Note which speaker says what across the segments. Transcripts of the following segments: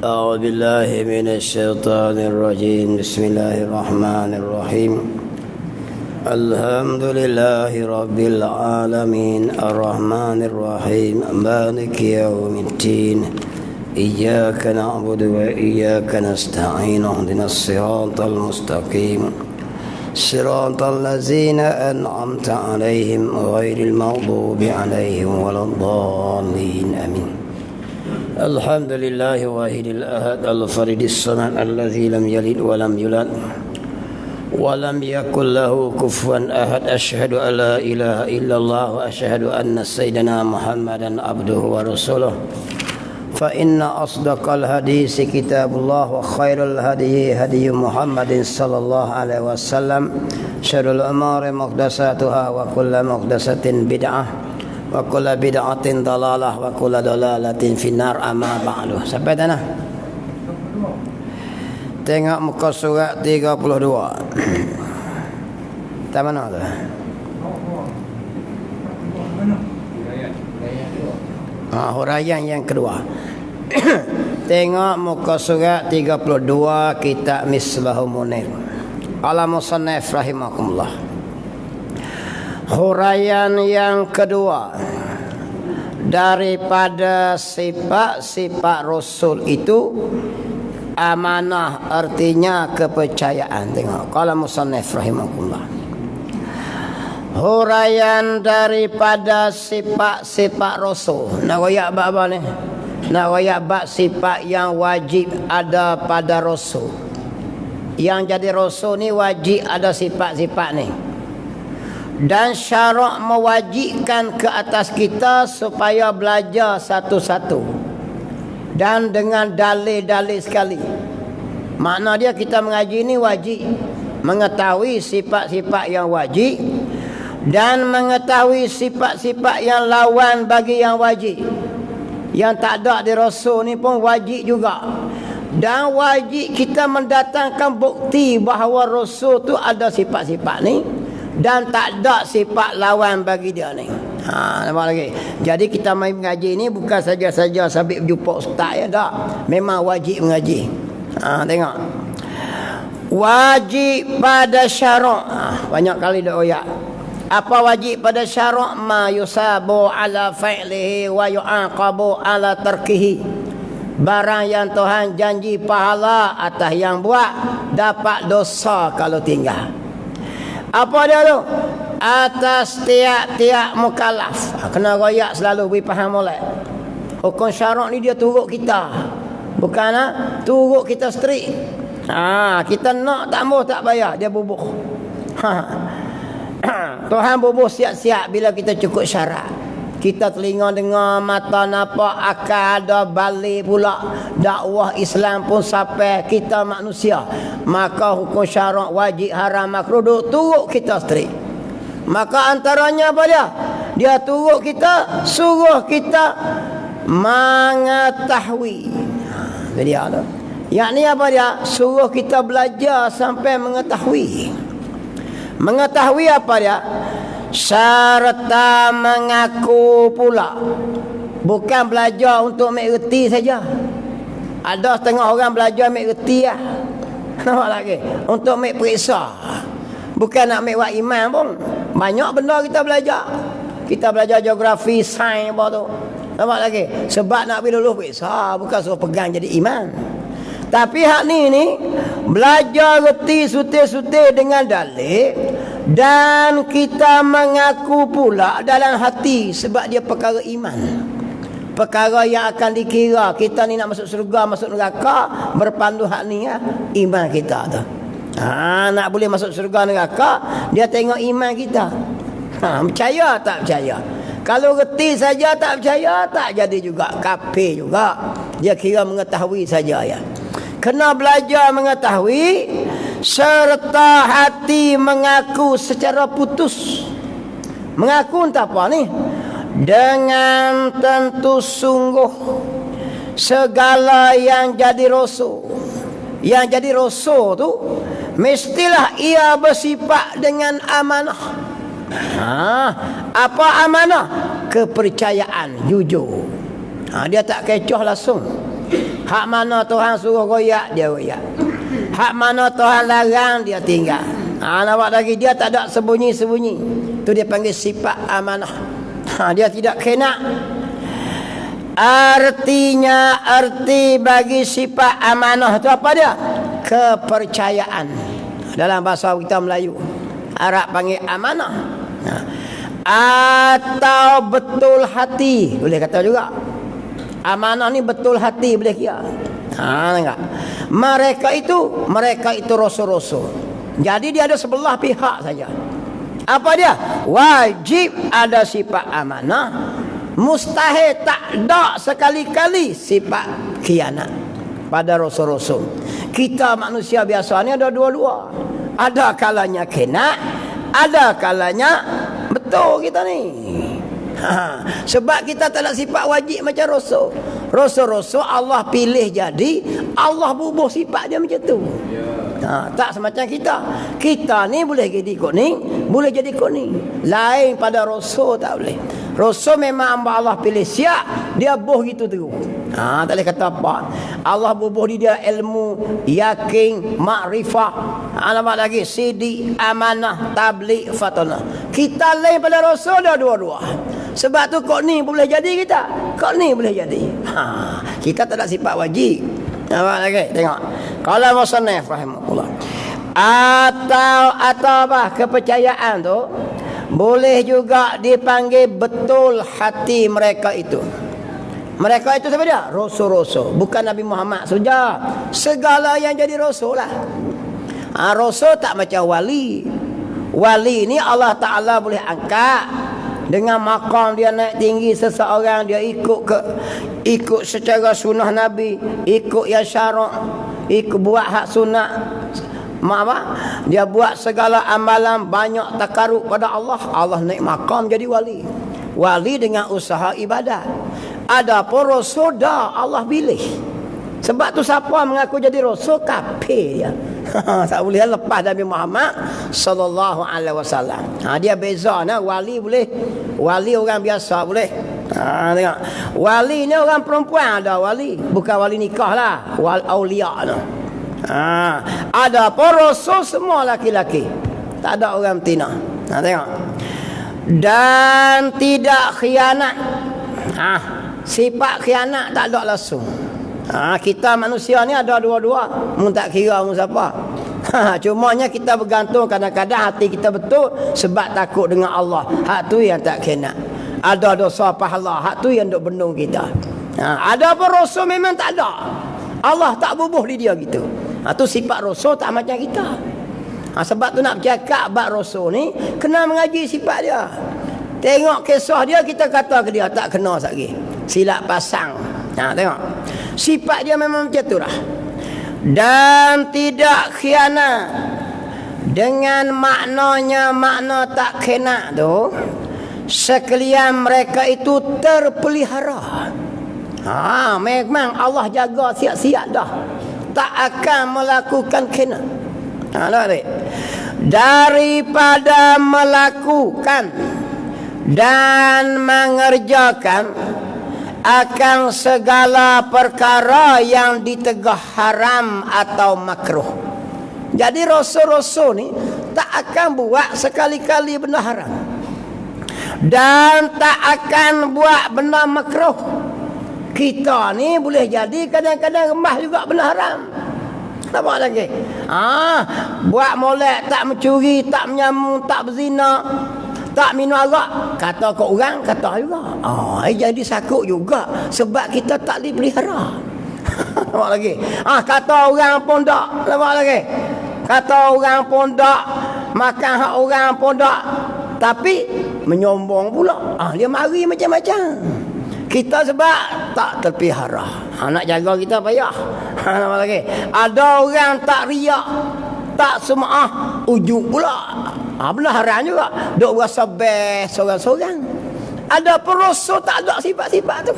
Speaker 1: أعوذ بالله من الشيطان الرجيم. بسم الله الرحمن الرحيم. الحمد لله رب العالمين الرحمن الرحيم مالك يوم الدين إياك نعبد وإياك نستعين اهدنا الصراط المستقيم صراط الذين أنعمت عليهم غير المغضوب عليهم ولا الضالين آمين. الحمد لله واحد الأحد الفرد الصمد الذي لم يلد ولم يولد ولم يكن له كفوا أحد. أشهد أن لا إله إلا الله وأشهد أن سيدنا محمدا عبده ورسوله. فإن أصدق الحديث كتاب الله وخير الهدي هدي محمد صلى الله عليه وسلم. شر الأمور محدثاتها وكل محدثة بدعة وكل بدعة ضلالة وكل ضلالة في النار. أما بعد. Sampai tanah. Tengok muka surat 32. Tak mana tu? Huraian yang kedua. Tengok muka surat 32 kitab Misbahul Munir. Al-Musannif rahimakumullah. Huraian yang kedua daripada sifat-sifat Rasul itu amanah, artinya kepercayaan. Tengok kalau Musannif rahimakumullah. Huraian daripada sifat-sifat Rasul. Nak royak bab apa ni? Nak royak bab sifat yang wajib ada pada Rasul. Yang jadi Rasul ni wajib ada sifat-sifat ni. Dan syarak mewajibkan ke atas kita supaya belajar satu-satu. Dan dengan dalil-dalil sekali. Makna dia kita mengaji ni wajib mengetahui sifat-sifat yang wajib dan mengetahui sifat-sifat yang lawan bagi yang wajib. Yang tak ada di Rasul ni pun wajib juga. Dan wajib kita mendatangkan bukti bahawa Rasul tu ada sifat-sifat ni dan tak ada sifat lawan bagi dia ni. Nampak lagi. Jadi kita mai mengaji ni bukan saja-saja sambil berjumpa ustaz ya, tak. Memang wajib mengaji. Tengok. Wajib pada syarak. Banyak kali dah oyak. Apa wajib pada syarak? Ma yusabu ala fa'lihi wa yu'aqabu ala tarkihi. Barang yang Tuhan janji pahala atas yang buat, dapat dosa kalau tinggal. Apa dia tu? Atas tiap-tiap mukallaf. Kena royak selalu beri faham molek. Hukum syarak ni dia turut kita. Bukan turut kita strik. Kita nak tak mau tak bayar, dia bubuh. Tuhan bubuh siap-siap bila kita cukup syarat. Kita telinga dengar, mata nampak, akal ada, balik pula. Dakwah Islam pun sampai kita manusia. Maka hukum syarak wajib haram makruh turut kita strik. Maka antaranya apa dia? Dia turut kita, suruh kita mengetahui. Jadi ada. Yakni apa dia? Suruh kita belajar sampai mengetahui. Mengetahui apa dia? Serta mengaku pula. Bukan belajar untuk mengerti saja. Ada setengah orang belajar mengerti lah. Nampak lagi? Untuk periksa. Bukan nak buat iman pun. Banyak benda kita belajar. Kita belajar geografi, sains apa tu. Nampak lagi? Sebab nak pergi lulus periksa. Bukan suruh pegang jadi iman. Tapi hak ni belajar reti sutir-sutir dengan dalil. Dan kita mengaku pula dalam hati sebab dia perkara iman. Perkara yang akan dikira kita ni nak masuk surga, masuk neraka, berpandu hak ni ya, iman kita tu. Nak boleh masuk surga neraka, dia tengok iman kita. Percaya tak percaya? Kalau reti saja tak percaya, tak jadi juga, kafir juga. Dia kira mengetahui saja ya. Kena belajar mengetahui serta hati mengaku secara putus. Mengaku entah apa ni? Dengan tentu sungguh segala yang jadi Rasul. Yang jadi Rasul tu mestilah ia bersifat dengan amanah. Apa amanah? Kepercayaan, jujur. Dia tak kecoh langsung. Hak mana Tuhan suruh royak, dia royak. Hak mana Tuhan larang, dia tinggal. Nampak lagi, dia tak ada sembunyi-sembunyi. Itu dia panggil sifat amanah. Dia tidak kena. Artinya, arti bagi sifat amanah itu apa dia? Kepercayaan. Dalam bahasa kita Melayu, Arab panggil amanah. Atau betul hati, boleh kata juga. Amanah ni betul hati, boleh kira. Enggak. Mereka itu rasul-rasul. Jadi dia ada sebelah pihak saja. Apa dia? Wajib ada sifat amanah. Mustahil tak ada sekali-kali sifat khianat pada rasul-rasul. Kita manusia biasa ni ada dua-dua. Ada kalanya khianat, ada kalanya betul kita ni. Sebab kita tak ada sifat wajib macam rasul. Rasul-rasul Allah pilih jadi, Allah bubuh sifat dia macam tu. Tak semacam kita. Kita ni boleh jadi kuning, boleh jadi kuning. Lain pada rasul tak boleh. Rasul memang Allah pilih siap, dia buh gitu terus. Tak boleh kata apa. Allah bubuh di dia ilmu, yakin, makrifah. Nampak lagi sidik, amanah, tabligh, fatanah. Kita lain pada rasul dah dua-dua. Sebab tu kok ni boleh jadi kita, kok ni boleh jadi. Kita tak ada sifat wajib. Nampak lagi, tengok. Kalau musannif rahimahullah. Atau apa kepercayaan tu boleh juga dipanggil betul hati mereka itu. Mereka itu siapa dia? Rasul-rasul, bukan Nabi Muhammad saja. Segala yang jadi rasul lah. Rasul tak macam wali. Wali ni Allah Ta'ala boleh angkat. Dengan maqam dia naik tinggi seseorang, dia ikut secara sunnah Nabi, ikut yang syarak, ikut buat hak sunat. Dia buat segala amalan, banyak takarrub pada Allah. Allah naik maqam jadi wali. Wali dengan usaha ibadat. Adapun rasul dah Allah pilih. Sebab tu siapa mengaku jadi rasul, kafir dia. Tak boleh lepas Nabi Muhammad sallallahu alaihi wasallam. Dia beza nah, wali boleh, wali orang biasa boleh. Tengok. Wali ni orang perempuan ada wali, bukan wali nikah lah, wal aulia nah. Ada para rasul semua laki-laki. Tak ada orang betina. Tengok. Dan tidak khianat. Sifat khianat tak ada langsung. Kita manusia ni ada dua-dua. Mun tak kira mun siapa. Cumanya kita bergantung kadang-kadang hati kita betul sebab takut dengan Allah. Hak tu yang tak kena. Ada dosa pahala, hak tu yang duk bendung kita. Ada apa rasul memang tak ada. Allah tak bubuh di dia gitu. Tu sifat rasul tak macam kita. Sebab tu nak bercakap bab rasul ni kena mengaji sifat dia. Tengok kisah dia, kita kata ke dia tak kena lagi. Silap pasang. Tengok. Sifat dia memang macam tu lah. Dan tidak khianat. Dengan maknanya makna tak khianat tu, sekalian mereka itu terpelihara. Memang Allah jaga siap-siap dah. Tak akan melakukan khianat. Daripada melakukan dan mengerjakan akan segala perkara yang ditegah haram atau makruh. Jadi rasul-rasul ni tak akan buat sekali-kali benda haram dan tak akan buat benda makruh. Kita ni boleh jadi kadang-kadang remah juga benda haram. Nampak lagi? Buat molek, tak mencuri, tak menyambung, tak berzina, tak minum arak, kata ke orang, kata juga. Jadi sakut juga sebab kita tak dipelihara. Nampak lagi? Kata orang pun tak. Nampak lagi? Kata orang pun tak, makan hak orang pun tak, tapi menyombong pula. Dia mari macam-macam. Kita sebab tak terpelihara. Nak jaga kita payah. Nampak lagi? Ada orang tak riak, tak sum'ah, ujung pula. Benda haram juga. Duk rasa best seorang-seorang. Ada peroso tak ada sifat-sifat tu.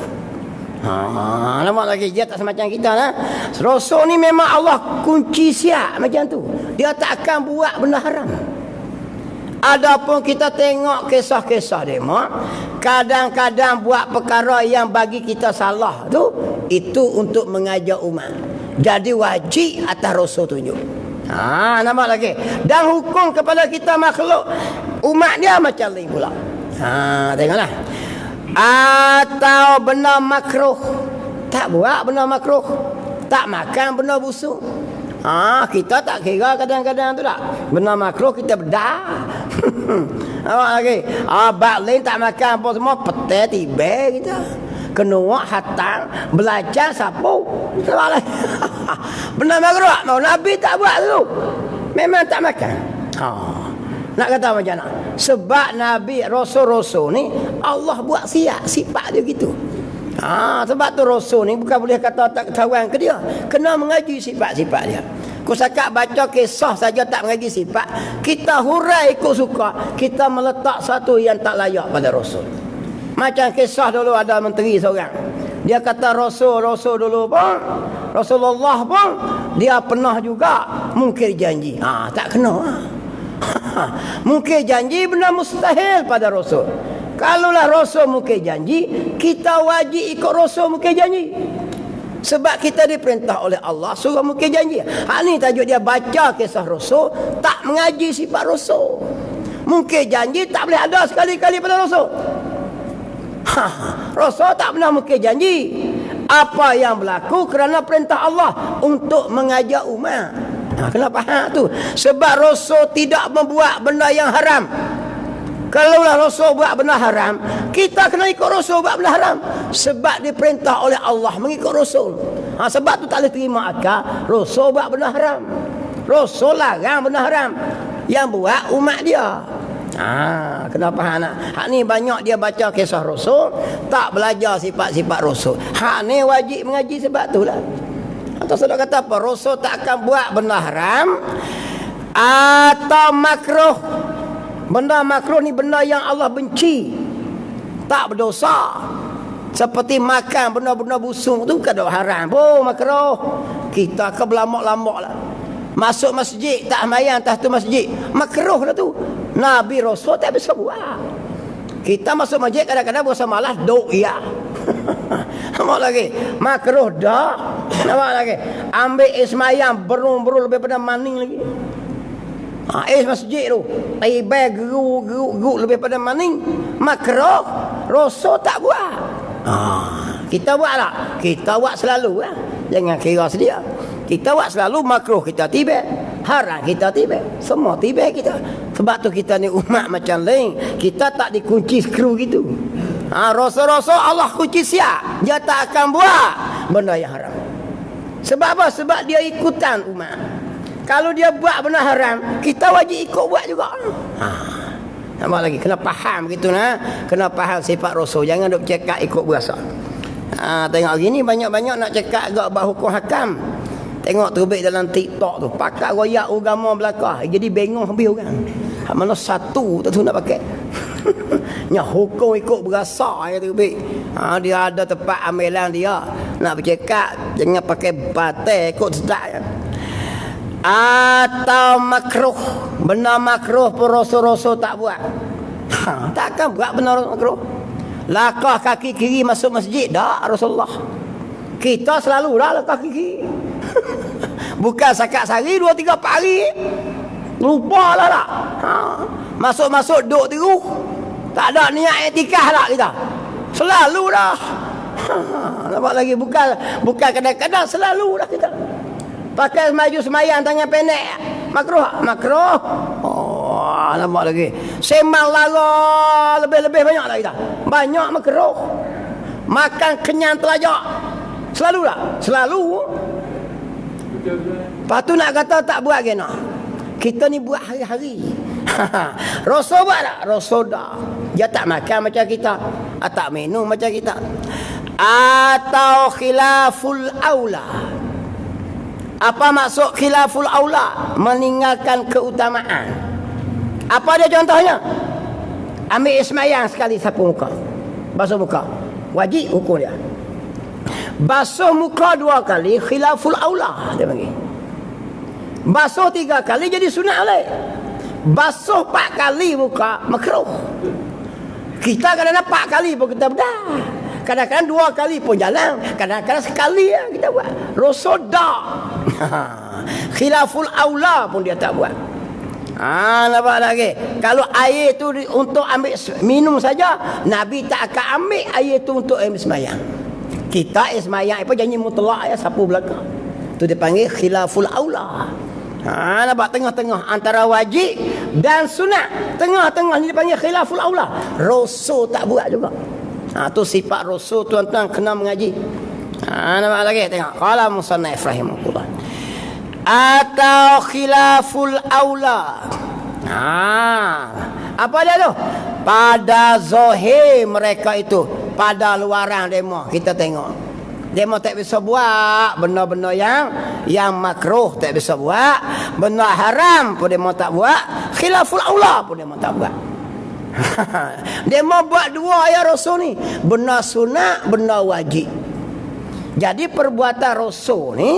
Speaker 1: Nampak lagi? Dia tak semacam kita lah. Rasul ni memang Allah kunci siap macam tu. Dia tak akan buat benda haram. Adapun kita tengok kisah-kisah demo, kadang-kadang buat perkara yang bagi kita salah tu, itu untuk mengajar umat. Jadi wajib atas Rasul tunjuk. Nampak lagi. Dan hukum kepada kita makhluk, umat dia macam lain pula. Tengoklah. Atau benda makruh, tak buat benda makruh, tak makan benda busuk. Kita tak kira kadang-kadang tu tak. Benda makruh kita bedah. Nampak lagi. Bak lain tak makan apa semua, petai tiba kita. Kena hatang, belajar sapu. Nampak lagi. Benda makruh, mau Nabi tak buat tu. Memang tak makan. Nak kata macam mana? Sebab Nabi, Rasul-Rasul ni Allah buat siap, sifat dia gitu. Sebab tu Rasul ni bukan boleh kata tak ketahuan ke dia. Kena mengaji sifat-sifat dia. Kau sakat baca kisah saja tak mengaji sifat, kita hurai ikut suka, kita meletak satu yang tak layak pada Rasul. Macam kisah dulu ada menteri seorang. Dia kata Rasul dulu pun, Rasulullah pun dia pernah juga mungkir janji. Tak kena. Mungkir janji benda mustahil pada Rasul. Kalaulah Rasul mungkir janji, kita wajib ikut Rasul mungkir janji. Sebab kita diperintah oleh Allah suruh mungkir janji. Ni tajuk dia, baca kisah Rasul, tak mengaji sifat Rasul. Mungkir janji tak boleh ada sekali-kali pada Rasul. Rasul tak pernah mungkir janji. Apa yang berlaku kerana perintah Allah untuk mengajak umat. Kena faham tu. Sebab Rasul tidak membuat benda yang haram. Kalaulah Rasul buat benda haram, kita kena ikut Rasul buat benda haram. Sebab diperintah oleh Allah mengikut Rasul. Sebab tu tak boleh terima akal Rasul buat benda haram. Rasul larang benda haram, yang buat umat dia. Kena faham nak. Hak ni banyak dia baca kisah Rasul, tak belajar sifat-sifat Rasul. Hak ni wajib mengaji sebab tu lah. Atau sudah kata apa? Rasul tak akan buat benda haram atau makruh. Benda makruh ni benda yang Allah benci, tak berdosa. Seperti makan benda-benda busuk tu kada haram pun makruh. Kita ke berlamak-lamak lah. Masuk masjid tak sembahyang atas tu masjid, makruh lah tu. Nabi Rasul tak bisa buat. Kita masuk masjid kadang-kadang berasa malas duk ya. Nampak lagi makruh dah. Nampak lagi ambil sembahyang berun-berun lebih pada maning lagi. Masjid tu tiba geruk lebih pada maning, makruh. Rasul tak buat. Kita buat lah. Kita buat selalu lah. Jangan kira sedia. Kita buat selalu, makruh kita tiba, haram kita tiba, semua tiba kita. Sebab tu kita ni umat macam lain. Kita tak dikunci skru gitu. Rasul-rasul Allah kunci siap, dia tak akan buat benda yang haram. Sebab apa? Sebab dia ikutan umat. Kalau dia buat benda haram, kita wajib ikut buat juga. Nampak lagi, kena faham begitu nah. Kena faham sifat Rasul. Jangan duk cakap ikut berasa. Tengok gini banyak-banyak nak cakap agak bah hukum hakam. Tengok terbit dalam TikTok tu, pakai royak agama belakang. Jadi bengong habis orang. Mana satu tak tahu nak pakai. Nya hukum ikut berasa ya terbit. Dia ada tempat amalan dia. Nak bercakap jangan pakai batai ikut sedap. Atau makruh, benda makruh pun Rasul-Rasul tak buat. Takkan buat benda makruh. Lakah kaki kiri masuk masjid dah Rasulullah. Kita selalu dah lakah kaki kiri. Bukan sakat sehari 2-3 hari. Lupa lah tak. Masuk-masuk duduk terus. Tak ada niat etikah tak kita. Selalu dah. Nampak lagi bukan kadang-kadang, selalu dah kita. Pakai maju semayang tangan pendek, makruh. Nampak lagi. Semang lara lebih-lebih banyak lah kita. Banyak makruh. Makan kenyang telajak. Selalu lah. Selalu. Lepas tu nak kata tak buat kena. Kita ni buat hari-hari. Rasul buat tak? Rasul dah. Dia tak makan macam kita. Tak minum macam kita. Atau khilaful aula. Apa maksud khilaful aula? Meninggalkan keutamaan. Apa dia contohnya? Ambil ismayang sekali sapu muka, basuh muka, wajib hukum dia. Basuh muka 2 kali khilaful aula dia panggil. Basuh 3 kali jadi sunat oleh. basuh 4 kali muka makruh. Kita kadang-kadang 4 kali pun kita dah. Kadang-kadang 2 kali pun jalan, kadang-kadang sekali ya kita buat. Rasul dak. Khilaful aula pun dia tak buat. Nampak lagi. Kalau air tu untuk ambil minum saja, Nabi tak akan ambil air tu untuk ambil sembahyang. Kita sembahyang apa janji mutlak ya sapu belakang. Tu dipanggil khilaful aula. Nampak tengah-tengah antara wajib dan sunat. Tengah-tengah ni dipanggil khilaful aula. Rasul tak buat juga. Tu sifat Rasul tuan-tuan kena mengaji. Nampak lagi tengok. Qala musannaf rahimahullah. Atau khilaful aula. Apa dia tu? Pada zahir mereka itu, pada luaran demo kita tengok. Demo tak bisa buat benda-benda yang makruh, tak bisa buat. Benda haram pun demo tak buat. Khilaful aula pun demo tak buat. Demo buat dua ayat Rasul ni, benda sunat, benda wajib. Jadi perbuatan Rasul ni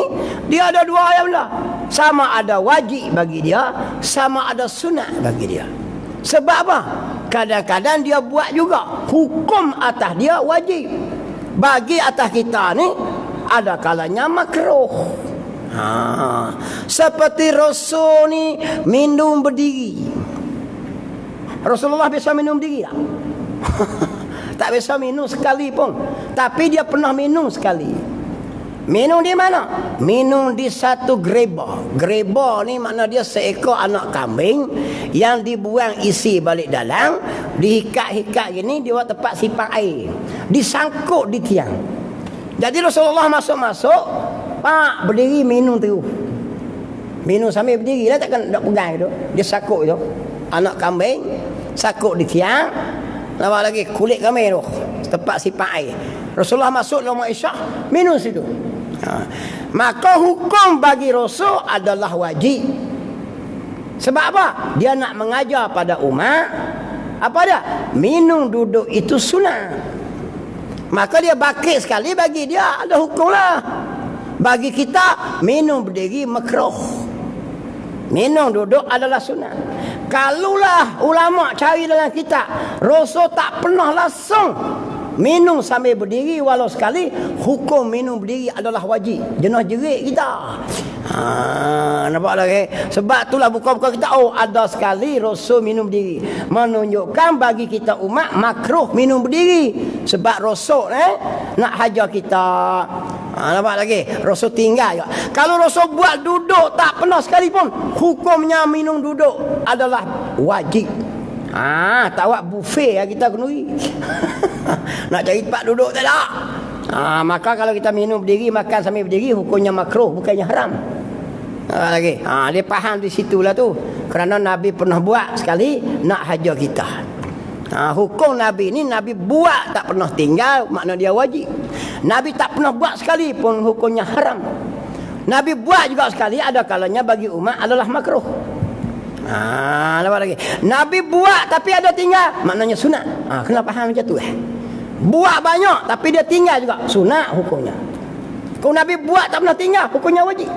Speaker 1: dia ada dua ayat benda. Sama ada wajib bagi dia, sama ada sunat bagi dia. Sebab apa? Kadang-kadang dia buat juga hukum atas dia wajib. Bagi atas kita ni ada kalanya makruh. Seperti Rasul ni minum berdiri. Rasulullah bisa minum berdiri tak? Tak bisa minum sekali pun. Tapi dia pernah minum sekali. Minum di mana? Minum di satu gereba. Gereba ni makna dia seekor anak kambing yang dibuang isi balik dalam, dihikat-hikat gini, dia buat tempat simpan air, disangkut di tiang. Jadi Rasulullah masuk-masuk, pak berdiri minum tu. Minum sambil berdiri lah, takkan nak pegang tu. Dia sakut tu. Anak kambing sakut di tiang. Nampak lagi kulit kambing tu, tempat simpan air. Rasulullah masuk dalam Aisyah, minum situ. Maka hukum bagi Rasul adalah wajib. Sebab apa? Dia nak mengajar pada umat apa dia? Minum duduk itu sunat. Maka dia bakit sekali, bagi dia ada hukum lah. Bagi kita minum berdiri makruh, minum duduk adalah sunat. Kalulah ulama cari dalam kitab, Rasul tak pernah langsung minum sambil berdiri walau sekali, hukum minum berdiri adalah wajib. Jenah jerit kita. Nampak lagi? Sebab itulah buka-buka kita, ada sekali Rasul minum berdiri. Menunjukkan bagi kita umat makruh minum berdiri. Sebab Rasul nak hajar kita. Nampak lagi? Rasul tinggal juga. Kalau Rasul buat duduk tak pernah sekali pun, hukumnya minum duduk adalah wajib. Tak buat buffet kita kenuri. Nak cari tempat duduk tak ada. Maka kalau kita minum berdiri, makan sambil berdiri, hukumnya makruh, bukannya haram. Lagi. Dia faham di situlah tu. Kerana Nabi pernah buat sekali nak hajar kita. Hukum Nabi ni Nabi buat tak pernah tinggal, makna dia wajib. Nabi tak pernah buat sekali pun hukumnya haram. Nabi buat juga sekali, ada kalanya bagi umat adalah makruh. Nampak lagi? Nabi buat tapi ada tinggal, maknanya sunat. Kena faham macam tu. Buat banyak tapi dia tinggal juga, sunat hukumnya. Kalau Nabi buat tak pernah tinggal, hukumnya wajib.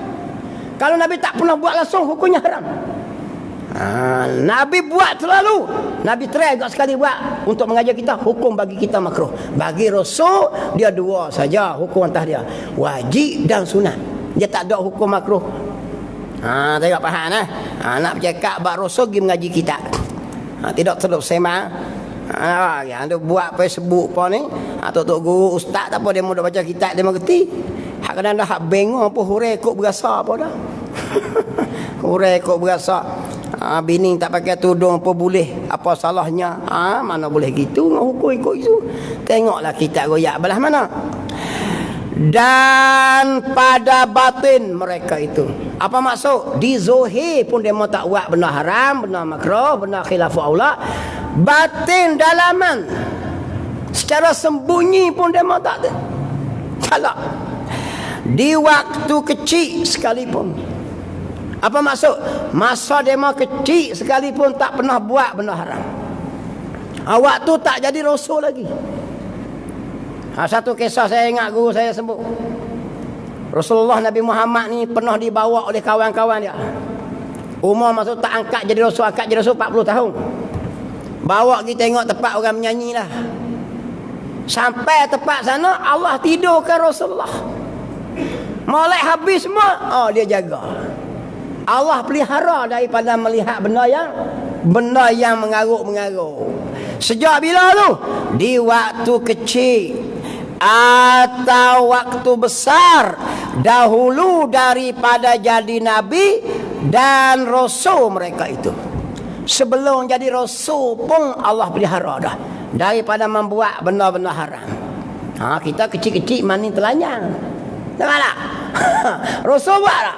Speaker 1: Kalau Nabi tak pernah buat langsung, hukumnya haram. Nabi buat selalu. Nabi try juga sekali buat untuk mengajar kita, hukum bagi kita makruh. Bagi Rasul dia dua saja hukum atas dia, wajib dan sunat. Dia tak ada hukum makruh. Tengok faham nak bercakap bab Rasul pergi mengaji kita. Tidak terus sembang. Yang tu buat Facebook apa ni, tok guru ustaz tak apa, dia mau baca kitab dia mengerti. Hak kadang dah hak bengong apa hurai kok berasa apa dah. Hurai kok berasa. Bini tak pakai tudung apa boleh, apa salahnya? Mana boleh gitu hukum ikut itu. Tengoklah kitab royak belah mana. Dan pada batin mereka itu, apa maksud? Di zohir pun dia mau tak buat benda haram, benda makruh, benda khilafu aula. Batin dalaman secara sembunyi pun dia mau tak. Salah. Di waktu kecil sekalipun. Apa maksud? Masa dia mau kecil sekalipun tak pernah buat benda haram. Waktu tak jadi Rasul lagi. Satu kisah saya ingat, guru saya sebut. Rasulullah Nabi Muhammad ni pernah dibawa oleh kawan-kawan dia. Umar masa tak angkat jadi rasul 40 tahun. Bawa kita tengok tempat orang menyanyi lah. Sampai tempat sana Allah tidurkan Rasulullah. Molek habis semua, dia jaga. Allah pelihara daripada melihat benda yang mengarut-mengarut. Sejak bila tu? Di waktu kecil atau waktu besar, dahulu daripada jadi nabi dan rasul mereka itu. Sebelum jadi rasul pun Allah pelihara dah daripada membuat benda-benda haram. Kita kecil-kecil mani telanjang. Nampak tak? Rasul buat tak?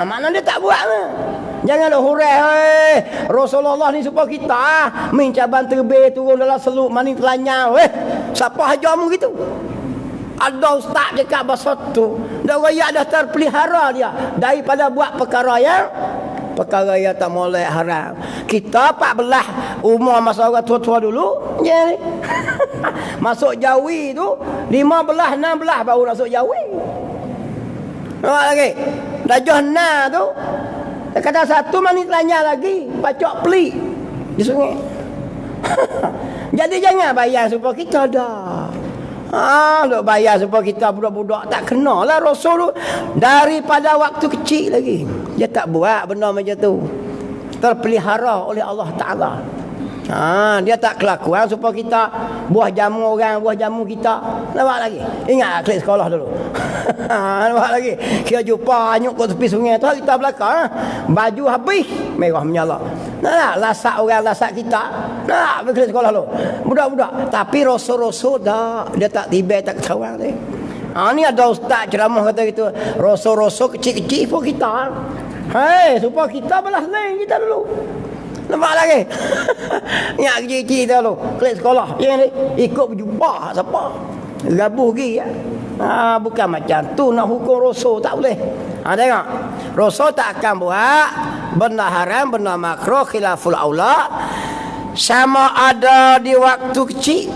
Speaker 1: Mana dia tak buat ke? Janganlah hurai. Rasulullah ni supaya kita mencaban terbih turun dalam seluk mani telanjang. Siapa hajamu gitu? Ada ustaz cakap bahasa tu. Dan rakyat dah terpelihara dia daripada buat perkara yang tak molek haram. Kita 14 umur masa orang tua-tua dulu. Jadi masuk Jawi tu 15, 16 baru masuk Jawi. Lagi Dajah na tu kata satu mani telanjang lagi pacok pelik di sungai. Jadi jangan bayar supaya kita dah. Duk bayar supaya kita budak-budak tak kenalah Rasul tu daripada waktu kecil lagi. Dia tak buat benda macam tu. Terpelihara oleh Allah Ta'ala. Dia tak kelakuan supaya kita buah jamu orang, buah jamu kita. Nampak lagi? Ingat klik sekolah dulu. Nampak lagi? Kita jumpa hanyut kat tepi sungai tu, kita belakang. Baju habis, merah menyala. Nah, lasak orang, lasak kita. Nah, klik sekolah dulu. Budak-budak. Tapi rasul-rasul dah. Dia tak tiba, tak ketahuan ni. Ni ada ustaz ceramah kata gitu. Rasul-rasul kecil-kecil pun kita. Supaya kita belah lain kita dulu. Nampak lagi? Ingat kecil-kecil tu lu. Klik sekolah. Yang ni ikut berjumpa siapa? Gabuh pergi ya. Bukan macam tu nak hukum Rasul tak boleh. Tengok. Rasul tak akan buat benda haram, benda makruh, khilaful aula sama ada di waktu kecil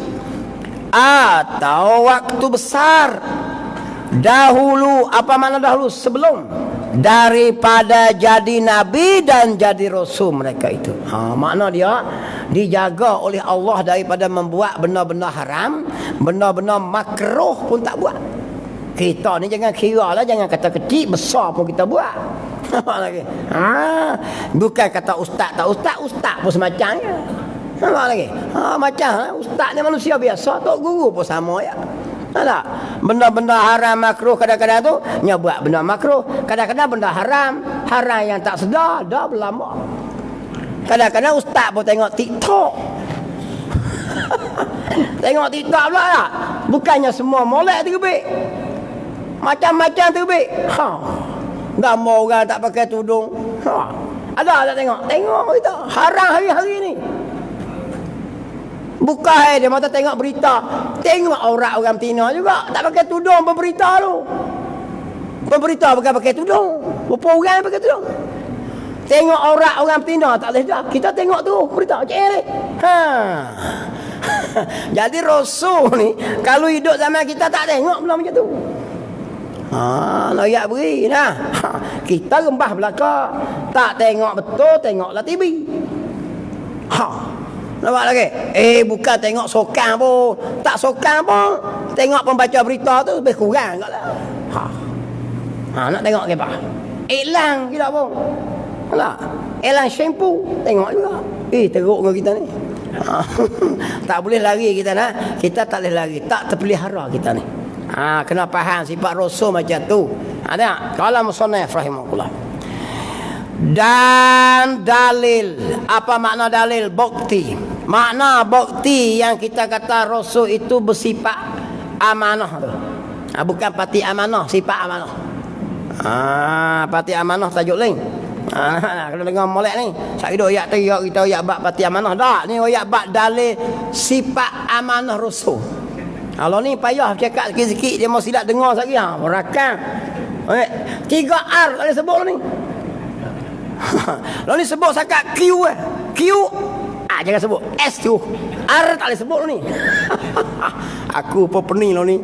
Speaker 1: atau waktu besar. Dahulu, apa makna dahulu? Sebelum daripada jadi nabi dan jadi rasul mereka itu. Makna dia dijaga oleh Allah daripada membuat benda-benda haram, benda-benda makruh pun tak buat. Kita ni jangan kira lah, jangan kata kecil, besar pun kita buat. Lagi. Bukan kata ustaz tak ustaz pun semacamnya. Nampak lagi? Macam ustaz ni manusia biasa, tok guru pun sama ya. Tak? Benda-benda haram makruh kadang-kadang tu buat benda makruh, kadang-kadang benda haram yang tak sedar dah berlama. Kadang-kadang ustaz pun tengok TikTok. Tengok TikTok pula tak? Bukannya semua molek terbit. Macam-macam terbit. Gambar orang tak pakai tudung. Ada tak tengok? Tengok kita. Haram hari-hari ni. Bukan dia mata tengok berita. Tengok aurat orang betina juga. Tak pakai tudung pemberita tu. Pemberita bukan pakai tudung. Berapa orang pakai tudung? Tengok aurat orang betina tak boleh dah. Kita tengok tu berita macam ni. Jadi Rasul ni kalau hidup zaman kita tak tengok benda macam tu. Layak beri dah. Kita rembah belaka. Tak tengok betul, tengoklah TV. Nampak lagi? Bukan tengok sokan pun. Tak sokan pun. Tengok pembaca berita tu lebih kurang kot lah. Nak tengok ke apa? Iklan kita pun. Iklan shampoo. Tengok juga. Teruk dengan kita ni. Tak boleh lari kita nak. Kita tak boleh lari. Tak terpelihara kita ni. Kena faham sifat Rasul macam tu. Tengok. Kalau musannaf rahimahullah. Dan dalil. Apa makna dalil? Bukti. Makna bukti yang kita kata Rasul itu bersifat amanah tu. Bukan pati amanah, sifat amanah. Pati amanah tajuk lain. Kalau dengar molek ni, saya kira ayat teriak kita ayat bab pati amanah. Tak, ni ayat bab dalil sifat amanah Rasul. Kalau ni payah cakap sikit-sikit dia mau silap dengar sekali. Merakam. 3R tak boleh sebut ni. Lalu ni sebut sakat Q. Q. Jangan sebut S tu. R tak boleh sebut ni. Aku pun pening lah ni.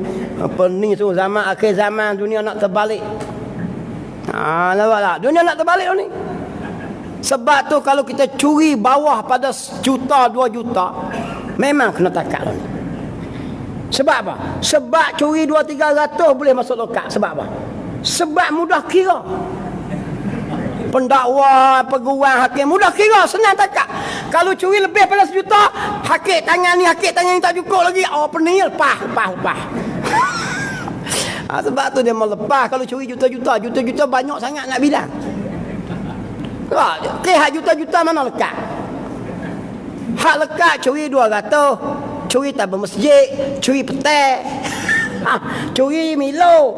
Speaker 1: Pening tu zaman akhir zaman dunia nak terbalik. Nampak tak? Dunia nak terbalik lah ni. Sebab tu kalau kita curi bawah pada 1 juta 2 juta, memang kena takat ni. Sebab apa? Sebab curi 200-300 boleh masuk lokal. Sebab apa? Sebab mudah kira. Pendakwa, peguam, hakim mudah kira, senang takat. Kalau curi lebih pada 1 juta, hakik tangan ni tak cukup lagi. Oh, pening, lepas. Sebab tu dia mau lepas. Kalau curi juta-juta banyak sangat nak bilang. Hak juta-juta mana lekat? Hak lekat curi 200, curi tabung masjid, curi petai, curi Milo.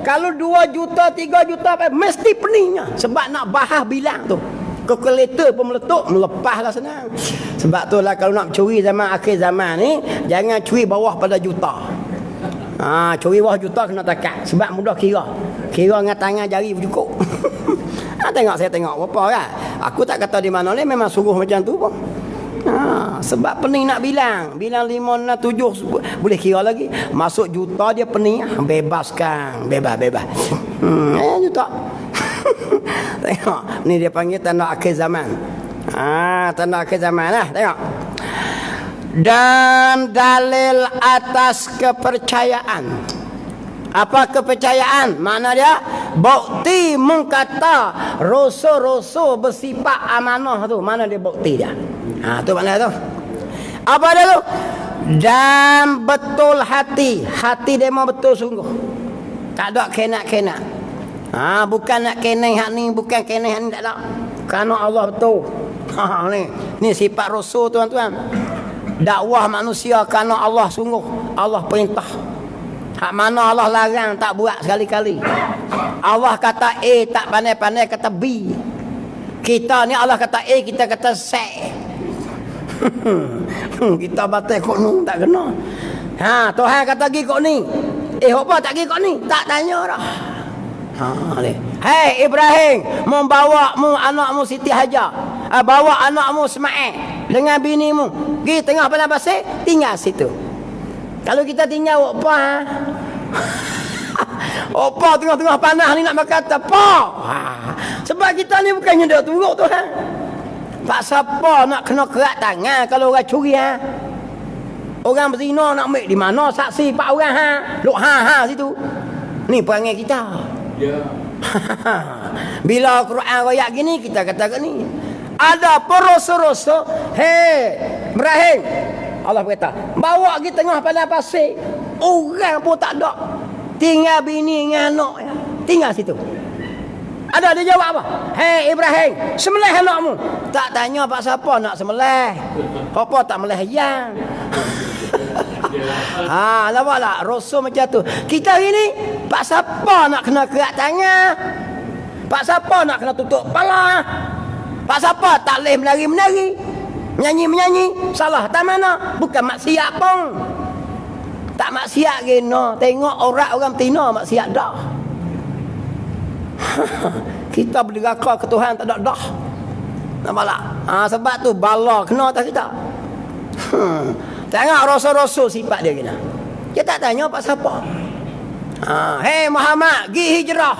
Speaker 1: Kalau 2 juta 3 juta mesti peningnya. Sebab nak bahas bilang tu. Kalkulator pun meletup, melepaslah senang. Sebab tu lah kalau nak curi zaman akhir zaman ni, jangan curi bawah pada juta. Curi bawah juta kena takat. Sebab mudah kira. Kira dengan tangan jari pun cukup. Saya tengok berapa kan. Aku tak kata di mana ni, memang suruh macam tu pun. Sebab pening nak bilang 5, 6, 7 boleh kira lagi. Masuk juta dia pening. Bebaskan. Bebas. Juta. Tengok. Ni dia panggil tanda akhir zaman. Tanda akhir zaman lah. Tengok. Dan dalil atas kepercayaan. Apa kepercayaan? Makna dia bukti mengkata rasul-rasul bersifat amanah tu. Mana dia bukti dia? Tu makna tu. Apa dia tu? Dan betul hati. Hati dia mau betul sungguh. Tak ada kenak-kenak. Bukan nak kenai hak ni, bukan kenai hak ni, tak ada. Kerana Allah betul. Ni sifat rasul tuan-tuan. Dakwah manusia kerana Allah sungguh. Allah perintah. Hak mana Allah larang tak buat sekali-kali. Allah kata A, tak pandai-pandai kata B. Kita ni Allah kata A, kita kata C. Kita batal kok ni tak kena. Tuhan kata pergi kok ni. Apa tak pergi kok ni? Tak tanya dah. Hei Ibrahim, membawa mu anakmu Siti Hajar, bawa anakmu Ismail dengan binimu pergi tengah padang pasir, tinggal situ. Kalau kita tinggal apa? Apa tengah-tengah panah ni nak makan apa? Sebab kita ni bukannya dah turut tu. Pak siapa nak kena kerat tangan kalau orang curi Orang berzina nak ambil di mana saksi 4 orang Luk situ. Ni perangai kita. Bila Quran royak gini kita kata ni. Ada peroso-roso, hei Ibrahim, Allah berkata, bawa pergi tengah padang pasir. Orang pun tak ada. Tinggal bini dengan anak. Tinggal situ. Ada dia jawab apa? Hei Ibrahim, sembelih anakmu. Tak tanya pak siapa nak sembelih. Apa tak melih yang. Nampaklah Rasul macam tu. Kita hari ni pak siapa nak kena kerat tangan? Pak siapa nak kena tutup kepala? Pak siapa tak boleh menari-menari? Menyanyi-menyanyi, salah tak mana? Bukan maksiat pun. Tak maksiat kena. Tengok orang tina maksiat dah. Kita berderaka ke Tuhan tak ada dah. Nampak tak? Sebab tu bala kena atas kita. Tengok rasul-rasul sifat dia kena. Dia tak tanya pak siapa. Hei Muhammad, pergi hijrah.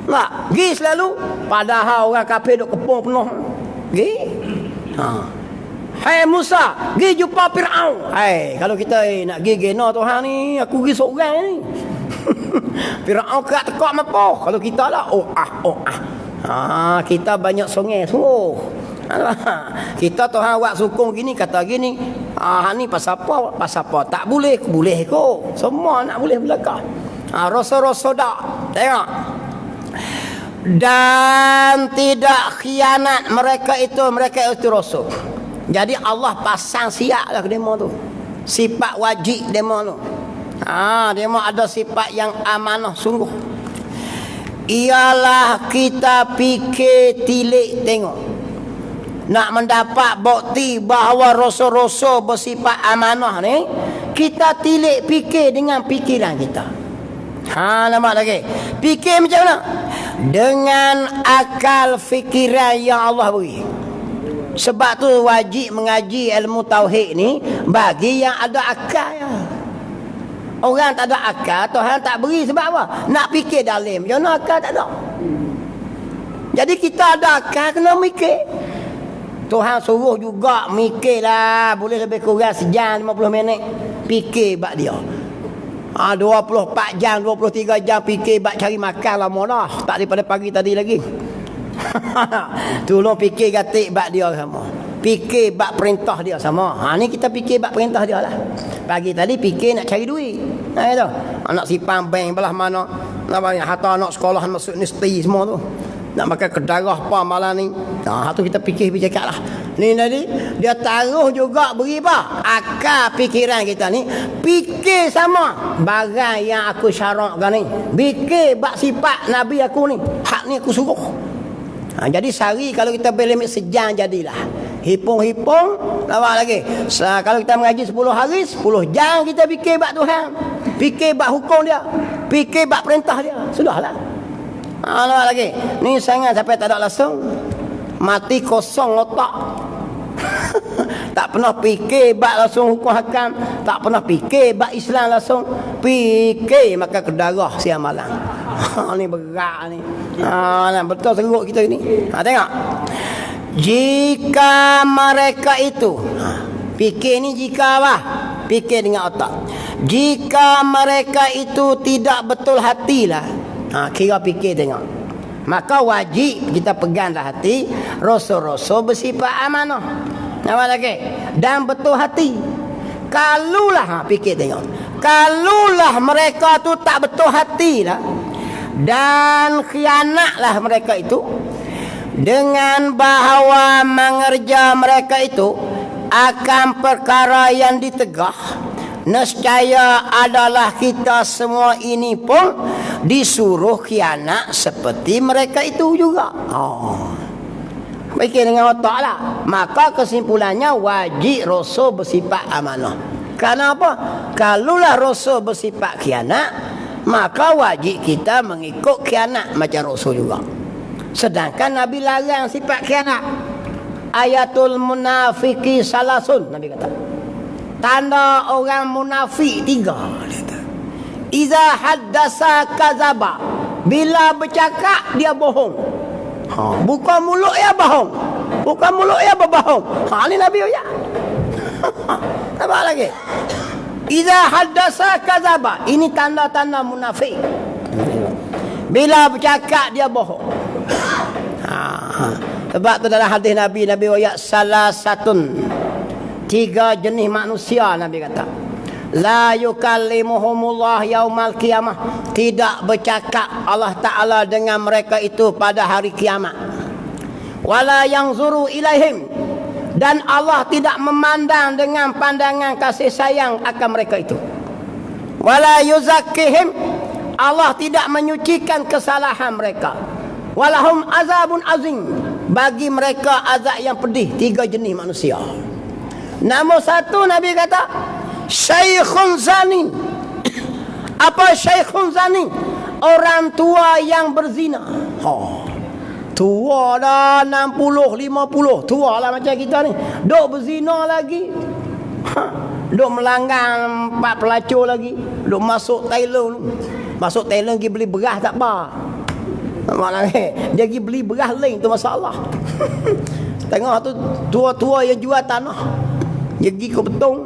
Speaker 1: Tak, pergi selalu. Padahal orang kafir duk kepung penuh. Pergi. Hei Musa, pergi jumpa Fir'aun. Kalau kita nak pergi gena Tuhan ni, aku pergi seorang ni. Fir'aun kerak tekak apa? Kalau kita lah, kita banyak sungai sungguh. Kita Tuhan buat sukung gini, kata gini. Ni pasal apa? Pasal apa? Tak boleh, boleh kok. Semua nak boleh belakang. Rasul-rasul dak. Tengok. Dan tidak khianat mereka itu rasul. Jadi Allah pasang siap lah ke demo tu. Sifat wajib demo tu. Demo ada sifat yang amanah sungguh. Ialah kita fikir tilik tengok. Nak mendapat bukti bahawa rasul-rasul bersifat amanah ni, kita tilik fikir dengan fikiran kita. Nampak lagi. Fikir macam mana? Dengan akal fikiran yang Allah beri. Sebab tu wajib mengaji ilmu tauhid ni bagi yang ada akal. Orang tak ada akal, Tuhan tak beri sebab apa? Nak fikir dalam. Macam mana akal tak ada? Jadi kita ada akal kena mikir. Tuhan suruh juga mikirlah, boleh lebih kurang sejam 50 minit fikir bab dia. 24 jam 23 jam fikir bab cari makan lama dah. Tak daripada pagi tadi lagi. Tolong fikir gatik bab dia sama. Fikir bab perintah dia sama. Ni kita fikir bab perintah dia lah. Pagi tadi fikir nak cari duit. Tu. Anak simpan bank belah mana. Nak banyak harta anak sekolah masuk universiti semua tu. Nak makan kedarah apa malam ni. Tu kita fikir cakap lah. Ni tadi dia taruh juga beri apa? Akal fikiran kita ni fikir sama barang yang aku syaratkan ni. Fikir bab sifat Nabi aku ni. Hak ni aku suruh. Jadi sehari kalau kita boleh limit sejam jadilah. Hipung-hipung lawak lagi. Kalau kita mengaji 10 hari 10 jam kita fikir bab Tuhan. Fikir bab hukum dia. Fikir bab perintah dia. Sudahlah. Lawak lagi. Ni sangat sampai tak ada langsung. Mati kosong otak. Tak pernah fikir bab langsung hukum hakam. Tak pernah fikir bab Islam langsung. Fikir makan kedarah siang malam. Ni berat ni. Betul teruk kita ni. Tengok. Jika mereka itu fikir ni jika apa? Fikir dengan otak. Jika mereka itu tidak betul hatilah. Kira fikir tengok. Maka wajib kita peganglah hati. Rasul-rasul bersifat amanah. Nampak lagi? Dan betul hati. Kalulah fikir tengok. Kalulah mereka tu tak betul hatilah. Dan khianatlah mereka itu. Dengan bahawa mengerja mereka itu akan perkara yang ditegah, nescaya adalah kita semua ini pun disuruh khianat seperti mereka itu juga. Fikir dengan otak lah. Maka kesimpulannya wajib Rasul bersifat amanah. Kenapa? Kalulah Rasul bersifat khianat, maka wajib kita mengikut khianat macam Rasul juga. Sedangkan Nabi larang sifat khianat. Ayatul munafiki salasun, Nabi kata. Tanda orang munafik 3. Iza haddasa kazaba. Bila bercakap dia bohong. Bukan mulut ya bohong. Bukan mulut ya berbohong. Ni Nabi ya. Nampak lagi. Iza haddasa kazaba. Ini tanda-tanda munafik. Bila bercakap dia bohong. Sebab tu dalam hadis Nabi wayak salah satun 3 jenis manusia Nabi kata. La yukallimuhumullah yaumal qiyamah. Tidak bercakap Allah Ta'ala dengan mereka itu pada hari kiamat. Wala yanzuru ilaihim. Dan Allah tidak memandang dengan pandangan kasih sayang akan mereka itu. Wala yuzakkihim. Allah tidak menyucikan kesalahan mereka. Walahum azabun azim. Bagi mereka azab yang pedih. 3 jenis manusia. Nombor 1 Nabi kata Syaikhun zanin. Apa syaikhun zanin? Orang tua yang berzina. Tua dah 60, 50. Tua lah macam kita ni. Duk berzina lagi. Duk melanggar 4 pelacur lagi. Duk masuk Thailand. Masuk Thailand pergi beli beras tak apa. Maknanya dia pergi beli beras lain tu masalah. Tengok tu tua-tua yang jual tanah. Dia pergi ke Betong.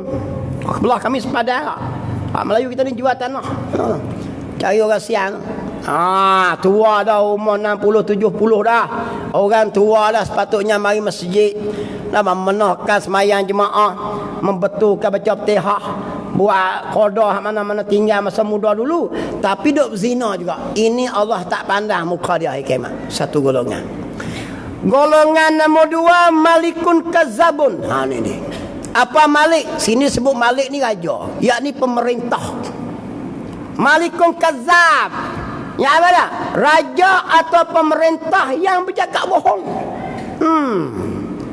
Speaker 1: Belah kami sepadan. Melayu kita ni jual tanah. Cari orang siang. Tua dah umur 60 70 dah. Orang tua dah sepatutnya mari masjid. Menahkan semayang jemaah, membetulkan baca Fatihah, buat qada mana-mana tinggal masa muda dulu, tapi duk berzina juga. Ini Allah tak pandang muka dia hari kiamat. Satu golongan. Golongan nombor 2 malikun kazabun. Ni dia. Apa malik? Sini sebut malik ni raja, yakni pemerintah. Malikun kazab. Ya apa dah? Raja atau pemerintah yang bercakap bohong.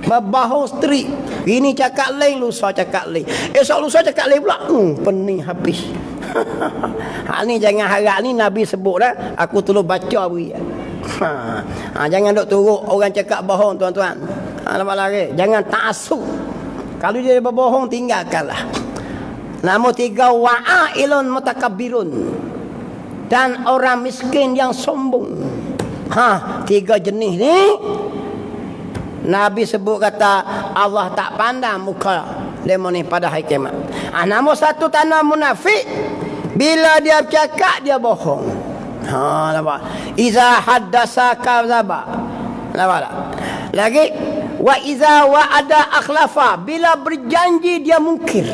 Speaker 1: Berbohong strik. Ini cakap lain, lusa cakap lain. Esok lusa cakap lain pula. Pening habis. Ni jangan harap ni Nabi sebut dah. Aku tolong baca beri. Jangan duk turut orang cakap bohong tuan-tuan. Nampak lagi. Jangan ta'assub. Kalau dia berbohong tinggalkanlah. Nombor 3 wa'ailun mutakabbirun. Dan orang miskin yang sombong. Tiga jenis ni Nabi sebut kata Allah tak pandang muka demo ni pada hari kiamat. Nombor satu tanda munafik, bila dia bercakap dia bohong. Nampak? Iza haddasa kadzaba. Nampak tak? Lagi wa iza wa'ada akhlafa, bila berjanji dia mungkir.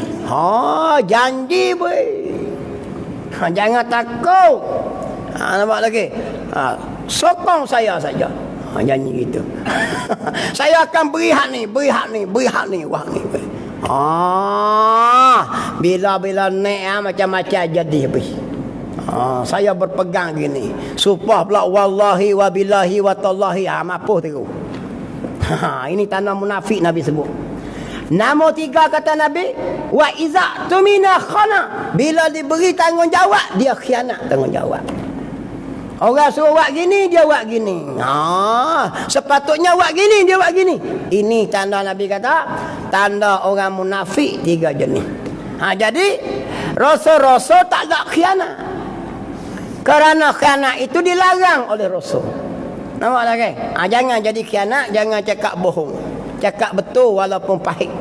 Speaker 1: Janji boy. Jangan takut. Nampak lagi? Sokong saya saja. Janji gitu. Saya akan beri hak ni, beri hak ni, beri hak ni, wah ni. Bila-bila naik macam-macam jadi habis. Saya berpegang gini. Supah pula wallahi wa billahi wa tallahi. Mapuh tu. Ini tanda munafik Nabi sebut. Nombor tiga kata Nabi, wa iza tumina khana, bila diberi tanggungjawab dia khianat tanggungjawab. Orang suruh buat gini dia buat gini. Sepatutnya buat gini dia buat gini. Ini tanda Nabi kata, tanda orang munafik tiga jenis. Jadi Rasul-Rasul tak ada khianat. Kerana khianat itu dilarang oleh Rasul. Nampak lagi? Jangan jadi khianat, jangan cakap bohong. Cakap betul walaupun pahit.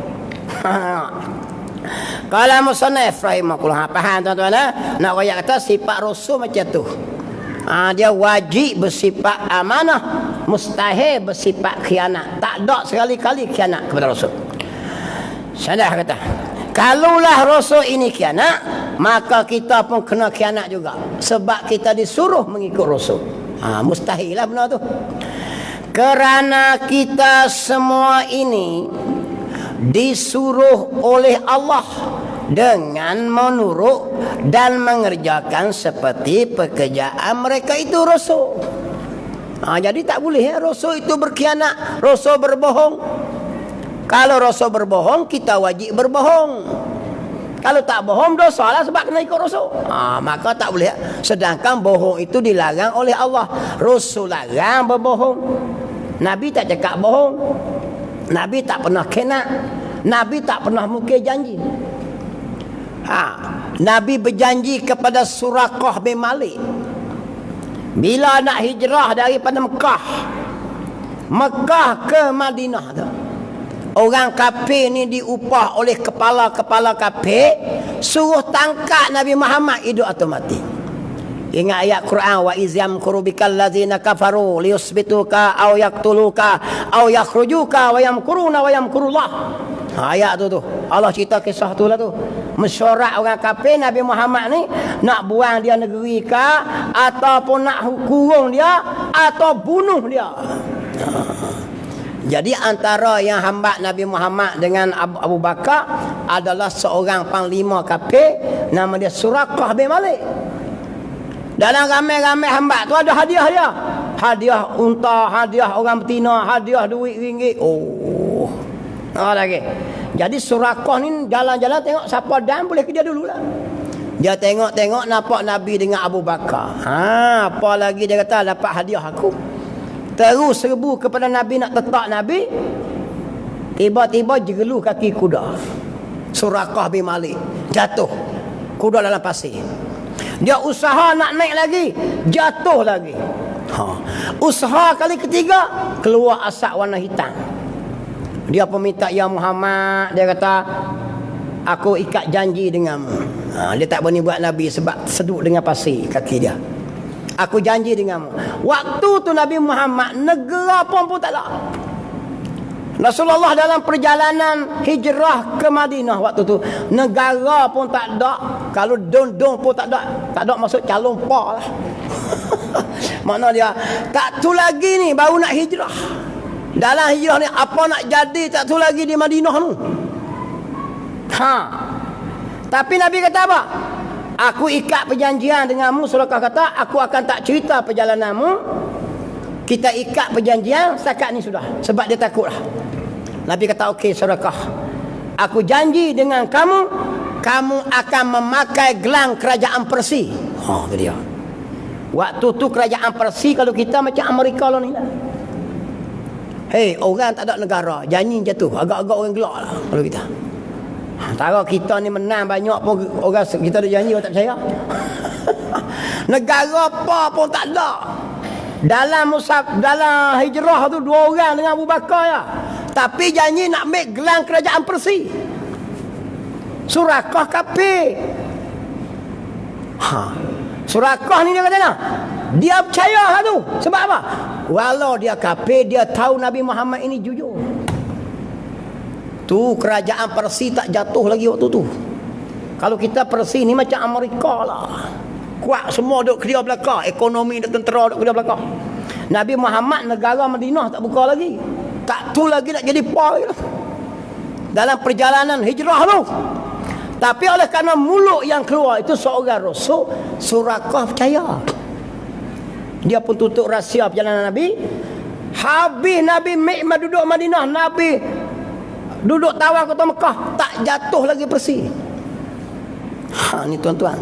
Speaker 1: Kalau musannaf rahimahullah, faham tuan-tuan? Nak royak kata sifat Rasul macam tu. Dia wajib bersifat amanah, mustahil bersifat khianat. Tak ada sekali-kali khianat kepada Rasul. Saya kata, kalaulah Rasul ini khianat, maka kita pun kena khianat juga. Sebab kita disuruh mengikut Rasul. Mustahil lah benar tu. Kerana kita semua ini disuruh oleh Allah dengan menurut dan mengerjakan seperti pekerjaan mereka itu Rasul. Jadi tak boleh Rasul itu berkhianat, Rasul berbohong. Kalau Rasul berbohong, kita wajib berbohong. Kalau tak bohong, dosa lah sebab kena ikut Rasul. Maka tak boleh. Sedangkan bohong itu dilarang oleh Allah. Rasul larang berbohong. Nabi tak cakap bohong. Nabi tak pernah khianat. Nabi tak pernah mungkir janji. Nabi berjanji kepada Suraqah bin Malik bila nak hijrah daripada Mekah ke Madinah tu. Orang kafir ni diupah oleh kepala-kepala kafir suruh tangkap Nabi Muhammad hidup atau mati. Ingat ayat Quran, wa iz yamkuru bikal ladzina kafaru liyusbituka aw yaqtuluka aw yakhrujuka wa yamkuruna wa yamkurullah. Ayat tu Allah cerita kisah tu lah tu. Mesyuarat orang kafir Nabi Muhammad ni nak buang dia negeri ke, ataupun nak kurung dia atau bunuh dia. Jadi antara yang hambat Nabi Muhammad dengan Abu Bakar adalah seorang panglima kafir nama dia Suraqah bin Malik. Dalam ramai-ramai hambat tu ada hadiah dia. Hadiah unta, hadiah orang betina, hadiah duit ringgit. Lagi. Jadi Suraqah ni jalan-jalan tengok siapa dan boleh ke dia dululah. Dia tengok-tengok nampak Nabi dengan Abu Bakar. Apa lagi dia kata dapat hadiah aku. Terus serbu kepada Nabi nak tetak Nabi. Tiba-tiba jegeluh kaki kuda. Suraqah bin Malik jatuh. Kuda dalam pasir. Dia usaha nak naik lagi, jatuh lagi. Usaha kali ketiga, keluar asap warna hitam. Dia pun minta, ya Muhammad, dia kata, aku ikat janji denganmu. Dia tak berani buat Nabi sebab seduk dengan pasir kaki dia. Aku janji denganmu. Waktu tu Nabi Muhammad negara pun tak ada. Rasulullah dalam perjalanan hijrah ke Madinah waktu tu negara pun tak ada. Kalau dong-dong pun tak ada. Tak ada maksud calon pa lah. Makna dia tak tu lagi ni baru nak hijrah. Dalam hijrah ni apa nak jadi tak tu lagi di Madinah tu. Tapi Nabi kata apa? Aku ikat perjanjian denganmu. Suraqah kata aku akan tak cerita perjalananmu. Kita ikat perjanjian setakat ni sudah. Sebab dia takut lah. Nabi kata okey Suraqah, aku janji dengan kamu, kamu akan memakai gelang kerajaan Persia. Itu dia. Waktu tu kerajaan Persia kalau kita macam Amerika lah ni lah. Hei, orang tak ada negara, janji macam tu. Agak-agak orang gelak lah kalau kita. Antara kita ni menang banyak pun orang kita ada janji orang tak percaya. Negara apa pun tak ada. dalam hijrah tu 2 orang dengan Abu Bakar ya. Tapi janji nak ambil gelang kerajaan Persia. Surakah kafir. Surakah ni dia kata nak. Dia percaya tu. Sebab apa? Walau dia kafir, dia tahu Nabi Muhammad ini jujur. Tu kerajaan Persia tak jatuh lagi waktu tu. Kalau kita Persia ni macam Amerika lah. Kuat semua duduk kedia belakang. Ekonomi duduk tentera duduk kedia belakang. Nabi Muhammad negara Madinah tak buka lagi. Tak tu lagi nak jadi par lagi lah. Dalam perjalanan hijrah tu. Tapi oleh kerana mulut yang keluar itu seorang Rasul, Surakah percaya. Dia pun tutup rahsia perjalanan Nabi. Habis Nabi Mi'mah duduk Madinah, Nabi duduk tawaf kota Mekah, tak jatuh lagi Persia. Ni tuan-tuan.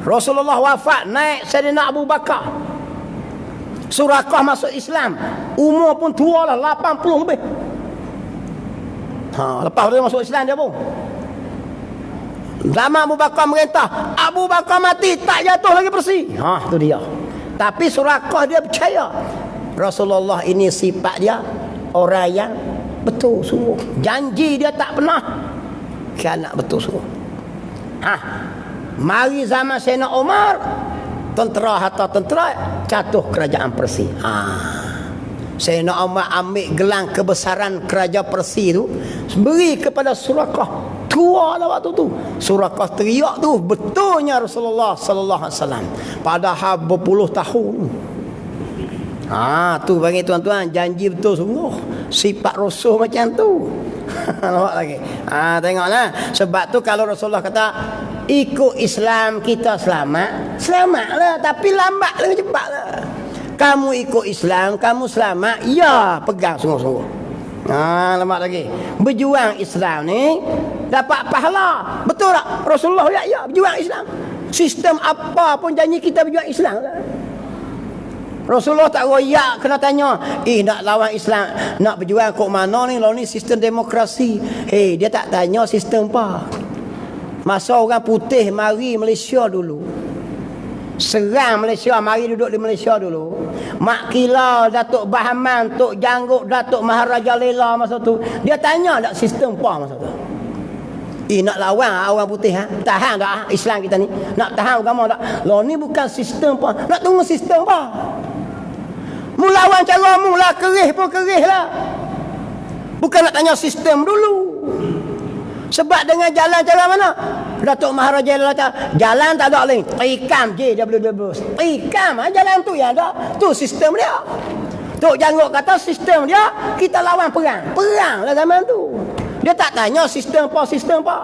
Speaker 1: Rasulullah wafat, naik Sayyidina Abu Bakar. Surakah masuk Islam. Umur pun tua lah, 80 lebih. Lepas dia masuk Islam dia pun. Zaman Abu Bakar merintah, Abu Bakar mati, tak jatuh lagi Persia. Tu dia. Tapi Surakah dia percaya Rasulullah ini sifat dia orang yang betul sungguh. Janji dia tak pernah khianat, betul sungguh. Mari zaman Sayyidina Umar, tentera harta tentera, jatuh kerajaan Persia. Sayyidina Umar ambil gelang kebesaran kerajaan Persia tu, beri kepada Surakah. Tua lah waktu tu. Surakah teriak tu, betulnya Rasulullah sallallahu alaihi wasallam. Padahal berpuluh tahun. Tu bagi tuan-tuan, janji betul sungguh. Sifat Rasul macam tu. Nampak lagi. Tengoklah. Sebab tu kalau Rasulullah kata ikut Islam kita selamat, selamatlah, tapi lambatlah, cepatlah. Kamu ikut Islam, kamu selamat, ya, pegang sungguh-sungguh. Nampak lagi. Berjuang Islam ni dapat pahala. Betul tak? Rasulullah ya berjuang Islam. Sistem apa pun janji kita berjuang Islam. Rasulullah tak royak kena tanya, nak lawan Islam, nak berjuang kok mana ni? Lawan ni sistem demokrasi. Dia tak tanya sistem apa. Masa orang putih mari Malaysia dulu, serang Malaysia, mari duduk di Malaysia dulu. Mak Kila, Datuk Bahaman, Tok Janggut, Datuk Maharaja Lela masa tu, dia tanya tak sistem apa masa tu? Nak lawan orang putih, tahan tak Islam kita ni? Nak tahan agama tak? Ni bukan sistem apa. Nak tunggu sistem apa? Mu lawan cara mu lah, kerih pun kerih lah. Bukan nak tanya sistem dulu. Sebab dengan jalan cara mana? Datuk Maharaja Lela kata, jalan tak ada lain. Ikam JWW. Ikam jalan tu yang ada. Tu sistem dia. Tok Janggut kata sistem dia, kita lawan perang. Perang lah zaman tu. Dia tak tanya sistem apa, sistem apa.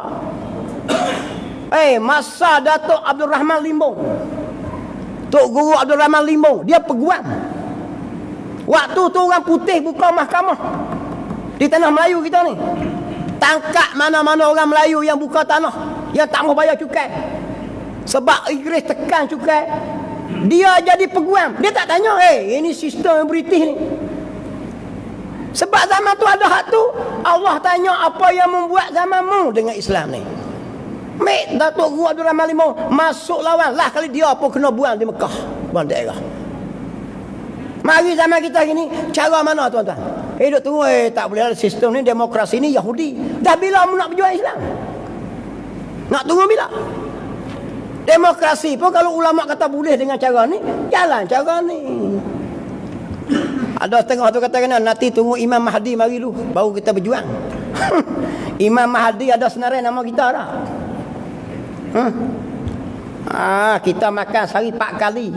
Speaker 1: Masa Datuk Abdul Rahman Limbong, Tok Guru Abdul Rahman Limbong, dia peguam. Waktu tu orang putih buka mahkamah di tanah Melayu kita ni. Tangkap mana-mana orang Melayu yang buka tanah, yang tak mau bayar cukai. Sebab Inggeris tekan cukai, dia jadi peguam. Dia tak tanya, ini sistem British ni. Sebab zaman tu ada hak tu. Allah tanya apa yang membuat zamanmu dengan Islam ni. Datuk Guru Abdul Rahman Limbong masuk lawan lah, kali dia pun kena buang di Mekah, buang daerah. Mari zaman kita gini, cara mana tuan-tuan? Duk tunggu, tak boleh ada sistem ni, demokrasi ni Yahudi. Dah bila mu nak berjuang Islam? Nak tunggu bila? Demokrasi pun kalau ulama kata boleh dengan cara ni, jalan cara ni. Ada setengah tu kata kena nanti tunggu Imam Mahdi mari dulu baru kita berjuang. Imam Mahdi ada senarai nama kita dah. Kita makan sehari 4 kali.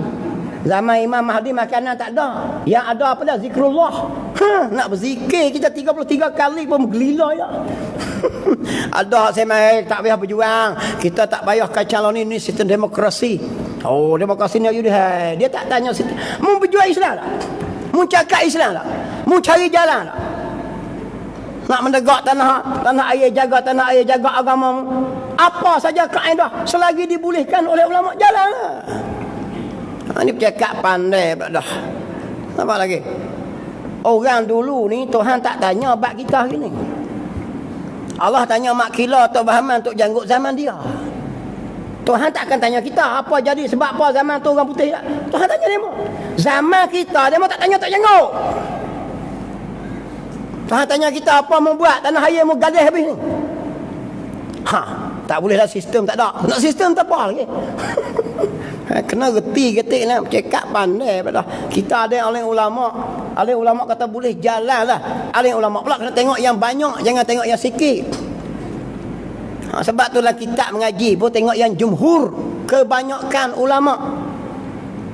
Speaker 1: Zaman Imam Mahdi makanan tak ada. Yang ada apa dah? Zikrullah. Nak berzikir kita 33 kali pun gelila ya. Ada saya mai tak payah berjuang. Kita tak payah kacau ni sistem demokrasi. Demokrasi ni dia tak tanya sistem. Mu berjuang Islam tak? Mu cakap Islam tak? Mu cari jalan tak? Nak mendegak tanah air, jaga agama. Apa saja kaedah selagi dibolehkan oleh ulama, jalanlah. Ini cakap pandai dah. Nampak lagi? Orang dulu ni Tuhan tak tanya bab kita hari ni. Allah tanya Mak Kila, Tok Bahaman, Tok Janggut zaman dia. Tuhan tak akan tanya kita apa jadi sebab apa zaman tu orang putih tak. Tuhan tanya demo. Zaman kita demo tak tanya tak jenguk. Tuhan tanya kita apa mau buat tanah air mau gadis habis ni. Tak boleh dah sistem tak ada. Nak sistem tak apa lagi. Kena reti-getik nak cakap pandai pada. Kita ada oleh ulama. Oleh ulama kata boleh jalan lah. Oleh ulama pula kena tengok yang banyak, jangan tengok yang sikit. Sebab itulah kita mengaji pun tengok yang jumhur, kebanyakan ulama.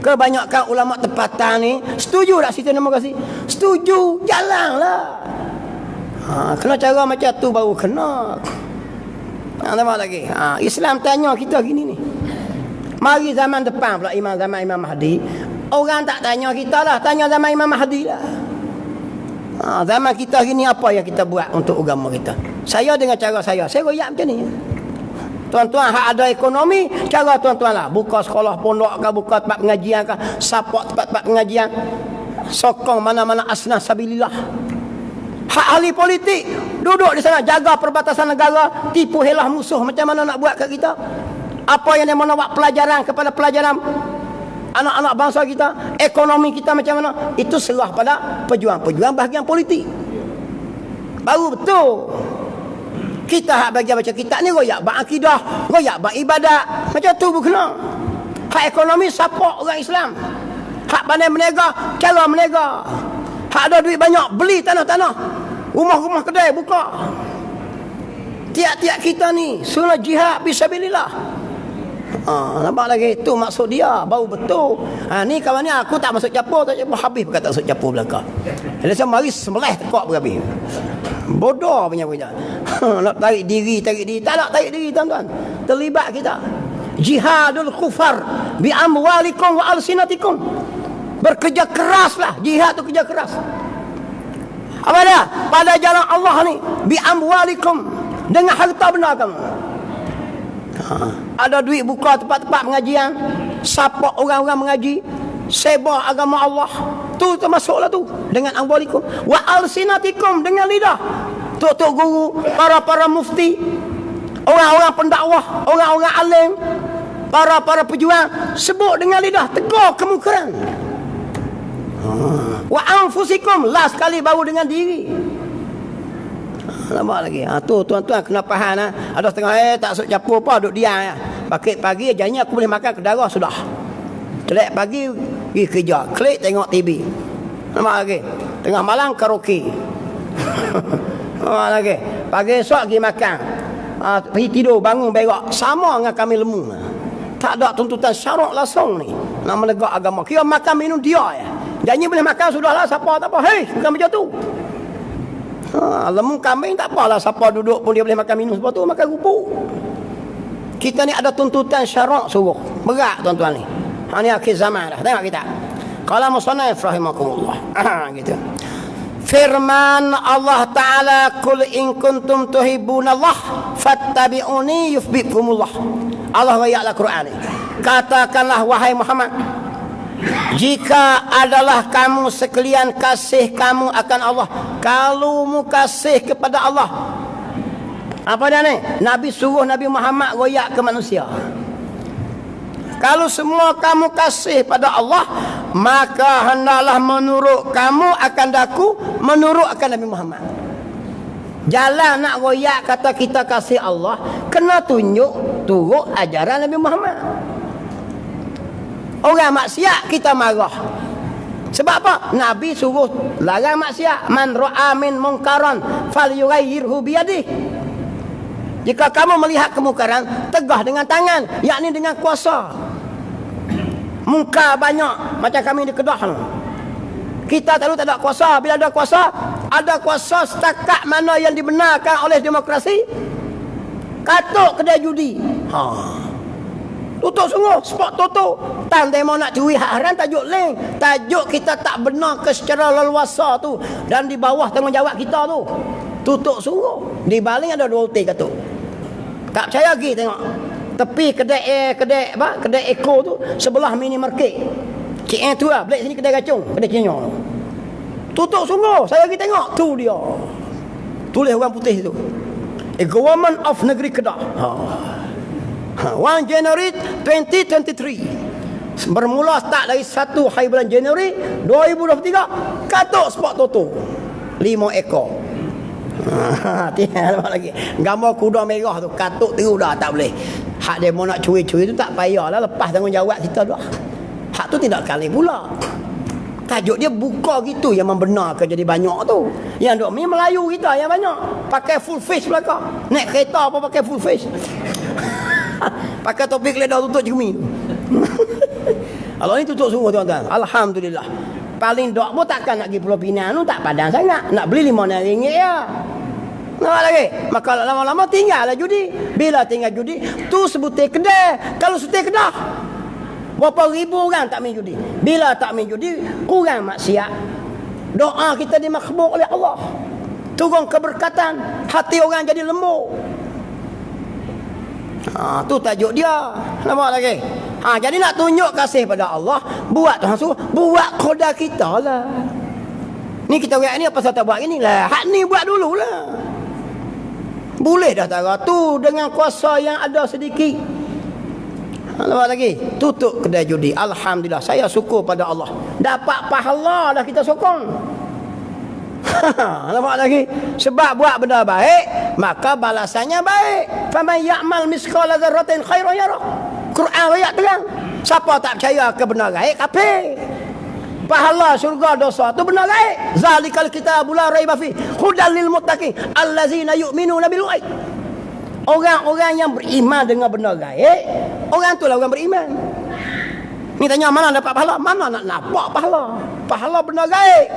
Speaker 1: Kebanyakan ulama tempatan ni setuju tak sistem demokrasi? Setuju, jalanlah. Kena cara macam tu baru kena. Nampak lagi. Islam tanya kita gini ni. Mari zaman depan pula zaman Imam Mahdi. Orang tak tanya kita lah, tanya zaman Imam Mahdi lah. Zaman kita gini apa yang kita buat untuk agama kita? Saya dengan cara saya royak macam ni. Tuan-tuan hak ada ekonomi, cara tuan-tuan lah. Buka sekolah pondok ke, buka tempat pengajian ke, support tempat-tempat pengajian. Sokong mana-mana asnaf sabilillah. Hak ahli politik, duduk di sana jaga perbatasan negara, tipu helah musuh macam mana nak buat kat kita? Apa yang dia mau buat pelajaran kepada pelajaran anak-anak bangsa kita, ekonomi kita macam mana? Itu serah pada pejuang-pejuang bahagian politik. Baru betul. Kita hak bagian macam kita ni royak bab akidah, royak bab ibadat. Macam tu pun kena. Hak ekonomi support orang Islam. Hak pandai berniaga, cara berniaga. Hak ada duit banyak, beli tanah-tanah. Rumah-rumah kedai buka. Tiap-tiap kita ni sunnah jihad fisabilillah. Nampak lagi tu maksud dia baru betul. Ni kawan ni aku tak masuk capur, tak capur habis berkata masuk capur belakang. Dia saya mari sembelih tekak berhabis. Bodoh punya. Nak tarik diri. Tak nak tarik diri tuan-tuan. Terlibat kita. Jihadul kufar bi amwalikum wa alsinatikum. Bekerja keraslah. Jihad tu kerja keras. Apa dia? Pada jalan Allah ni bi amwalikum, dengan harta benda kamu. Ada duit buka tempat-tempat pengajian, support orang-orang mengaji, sebar agama Allah. Tu termasuklah tu dengan amwalikum wa alsinatikum, dengan lidah. Tok-tok guru, para mufti, orang-orang pendakwah, orang-orang alim, para pejuang sebut dengan lidah, tegur kemungkaran. Wa anfusikum, last kali baru dengan diri. Nampak lagi. Tu tuan-tuan kena faham. Ada setengah tak masuk capur apa, duduk diam ya. Bakit pagi janji aku boleh makan ke darah sudah. Kelek pagi pergi kerja, klik tengok TV. Nampak lagi. Tengah malam karaoke. Nampak lagi. Pagi esok pergi makan. Pergi tidur, bangun berak. Sama dengan kami lemu. Tak ada tuntutan syarak langsung ni. Nak menegak agama. Kira makan minum dia ya. Janji boleh makan sudahlah, siapa tak apa. Hei, bukan macam tu. Lemu kambing tak apalah, siapa duduk pun dia boleh makan minum sebab tu makan rupuk. Kita ni ada tuntutan syarak suruh. Berat tuan-tuan ni. Ni akhir zaman dah. Tengok kita. Qala musannif rahimakumullah. Gitu. Firman Allah Ta'ala, Qul in kuntum tuhibbunallah fattabi'uni yuhibbukumullah. Allah ayatlah Quran ni. Katakanlah wahai Muhammad, jika adalah kamu sekalian kasih kamu akan Allah, kalau mu kasih kepada Allah. Apa dia ni? Nabi suruh Nabi Muhammad royak ke manusia. Kalau semua kamu kasih pada Allah, maka hendaklah menurut kamu akan daku, menurut akan Nabi Muhammad. Jalan nak royak kata kita kasih Allah, kena tunjuk turut ajaran Nabi Muhammad. Orang maksiat kita marah. Sebab apa? Nabi suruh larang maksiat. Man ra'a min munkaran falyughayyirhu biyadihi. Jika kamu melihat kemungkaran, tegah dengan tangan, yakni dengan kuasa. Mungkar banyak macam kami di Kedah. Kita tak ada kuasa. Bila ada kuasa setakat mana yang dibenarkan oleh demokrasi. Katuk kedai judi. Tutup sungguh, spot tutup. Tan demo nak curi hak haram, tajuk lain. Tajuk kita tak benar ke secara leluasa tu. Dan di bawah tanggungjawab kita tu. Tutup sungguh. Di baling ada 2 hotel katuk. Tak percaya lagi tengok. Tepi kedai Eko tu, sebelah minimarket. KL tu lah, balik sini kedai kacung, kedai Cina. Tutup sungguh, saya pergi tengok. Tu dia. Tulis orang putih tu. A government of negeri Kedah. 1 January 2023. Bermula start dari 1 hari bulan Januari 2023, katuk spot toto 5 ekor. Tiada lagi. Gambar kuda merah tu katuk terus dah tak boleh. Hak dia mau nak curi-curi tu tak payahlah, lepas tanggungjawab kita dah. Hak tu tidak kali pula. Tajuk dia buka gitu yang membenarkan jadi banyak tu. Yang duk ni Melayu kita yang banyak. Pakai full face belakang. Naik kereta apa pakai full face. Pakai topik ledah tutup cermin. Kalau ni tutup semua tuan-tuan. Alhamdulillah. Paling dok pun takkan nak pergi Pulau Pinang tu tak padan sangat. Nak beli RM5 ya. Nampak lagi? Maka lama-lama tinggallah judi. Bila tinggal judi, tu sebutir kedai. Kalau sebutir kedai, berapa ribu orang tak main judi. Bila tak main judi, kurang maksiat. Doa kita dimakbul oleh Allah. Turun keberkatan, hati orang jadi lembut. Tu tajuk dia. Nampak lagi? Jadi nak tunjuk kasih pada Allah, buat Tuhan suruh, buat koda kita lah. Ni kita buat ni apa tak buat ini lah. Hak ni buat dulu lah. Boleh dah tara tu dengan kuasa yang ada sedikit. Nampak lagi? Tutup kedai judi. Alhamdulillah, saya syukur pada Allah. Dapat pahala dah kita sokong. Nampak lagi? Sebab buat benda baik, maka balasannya baik. Faman ya'mal misqala dzarratin khairan yarah. Quran ayat terang. Siapa tak percaya ke benda gaib, kafir. Pahala syurga dosa tu benda gaib. Zalikal kitabul la raiba fi hudal lil muttaqin allazina yu'minuna bil ghaib. Orang-orang yang beriman dengan benda gaib, orang tu lah orang beriman. Ni tanya mana dapat pahala? Mana nak nampak pahala? Pahala benda gaib.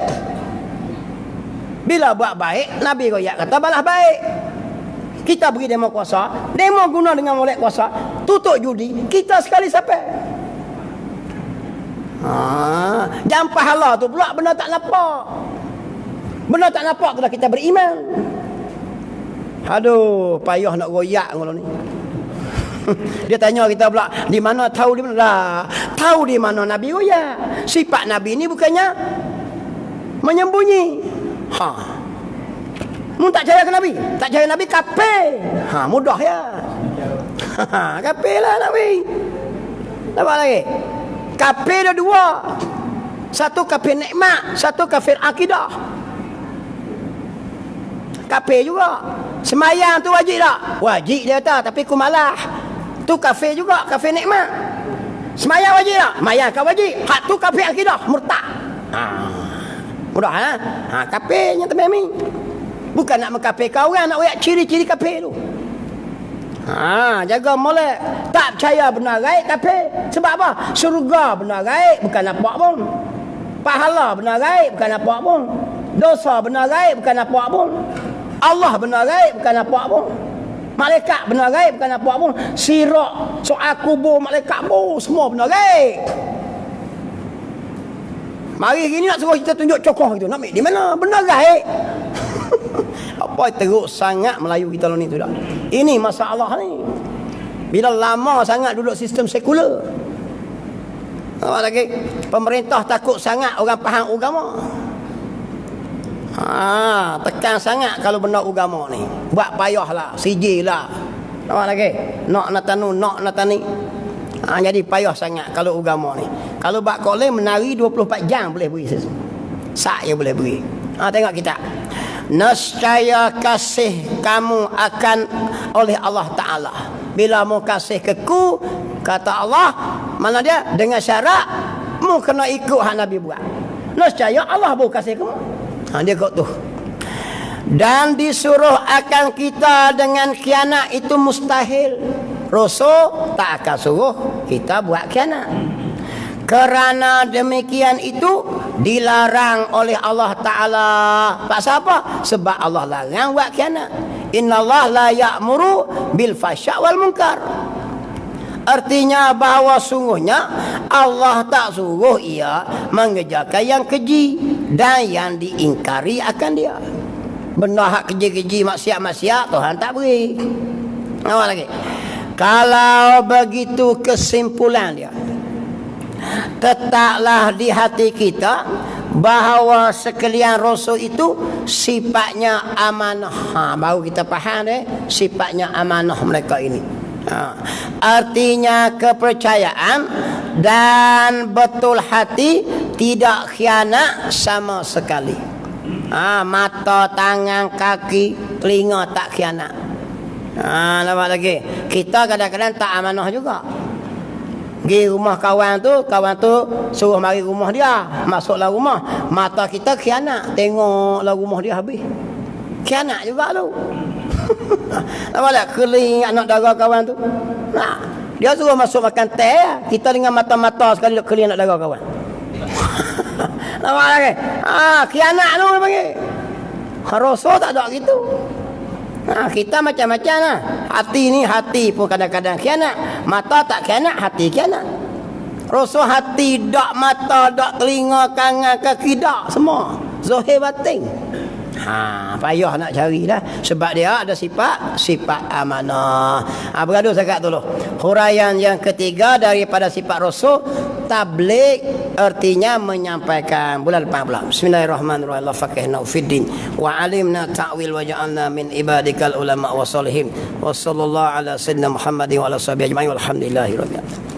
Speaker 1: Bila buat baik, Nabi royak kata balas baik. Kita beri demo kuasa, demo guna dengan molek kuasa, tutup judi, kita sekali sampai. Jangan pahala tu pula benda tak nampak. Benda tak nampak tu dah kita beriman. Aduh, payah nak royak kalau ni. Dia tanya kita pula, di mana tahu di mana? Lah, tahu di mana Nabi royak. Sifat Nabi ni bukannya menyembunyi. Mu tak percaya ke Nabi? Tak percaya Nabi kafir. Mudah ya. Kafir lah Nabi. Nampak lagi? Kafir ada dua. Satu kafir nikmat, satu kafir akidah. Kafir juga. Semayang tu wajib tak? Wajib dia kata, tapi ku malah. Tu kafir juga, kafir nikmat. Semayang wajib tak? Semayang kan wajib. Hak tu kafir akidah, murtad. Mudah ha? Kafirnya tememi. Bukan nak mengkafirkan orang, nak royak ciri-ciri kafir tu. Jaga molek. Tak percaya benar gaib kafir. Sebab apa? Syurga benar gaib bukan nampak pun. Pahala benar gaib bukan nampak pun. Dosa benar gaib bukan nampak pun. Allah benar gaib bukan nampak pun. Malaikat benar gaib bukan nampak pun. Sirat, soal kubur, malaikat pun semua benar gaib. Mari gini nak suruh kita tunjuk cokoh itu. Nak ambil di mana? Benar gaib. Apa teruk sangat Melayu kita ni tu dah. Ini masalah ni. Bila lama sangat duduk sistem sekular. Apa lagi? Pemerintah takut sangat orang faham agama. Tekan sangat kalau benda agama ni. Buat payahlah, sijilah. Apa lagi? Nak natanu, nak natani. Jadi payah sangat kalau agama ni. Kalau bak kolej menari 24 jam boleh beri. Sak je boleh beri. Tengok kita. Nescaya kasih kamu akan oleh Allah Ta'ala. Bila mu kasih ke ku, kata Allah, mana dia? Dengan syarat mu kena ikut hak Nabi buat. Nescaya Allah bu kasih kamu. Dia kata tu. Dan disuruh akan kita dengan khianat itu mustahil. Rasul tak akan suruh kita buat khianat. Kerana demikian itu dilarang oleh Allah Ta'ala. Pasal apa? Sebab Allah larang buat khianat. Innallaha la ya'muru bil fasya' wal munkar. Artinya bahawa sungguhnya Allah tak suruh ia mengerjakan yang keji dan yang diingkari akan dia. Benda hak keji-keji, maksiat-maksiat Tuhan tak beri. Apa lagi? Kalau begitu kesimpulan dia, tetaplah di hati kita bahawa sekalian Rasul itu sifatnya amanah. Baru kita faham sifatnya amanah mereka ini. Artinya kepercayaan dan betul hati, tidak khianat sama sekali. Mata, tangan, kaki, telinga tak khianat. Nampak lagi. Kita kadang-kadang tak amanah juga. Pergi rumah kawan tu suruh mari rumah dia, masuklah rumah, mata kita khianat, tengoklah rumah dia habis. Khianat juga tu. Nampak tak keling anak dara kawan tu. Dia suruh masuk makan teh, kita dengan mata-mata sekali keling anak dara kawan. Nampak lagi. Khianat tu dia panggil. Rasul tak ada gitu. Kita macam-macam lah. Hati ni, hati pun kadang-kadang khianat. Mata tak khianat, hati khianat. Rasul hati, dak mata, dak telinga, tangan, kaki, dak semua. Zahir batin. Payah nak cari dah. Sebab dia ada sifat amanah. Bergaduh zakat dulu. Huraian yang ketiga daripada sifat Rasul, tabligh, artinya menyampaikan. Bulan depan pula. Bismillahirrahmanirrahim. Allah faqihna fiddin wa alimna ta'wil wa ja'alna min ibadikal ulama wa salihin. Wa sallallahu ala sayyidina Muhammadin wa ala sahbihi ajma'in walhamdulillahi rabbil alamin.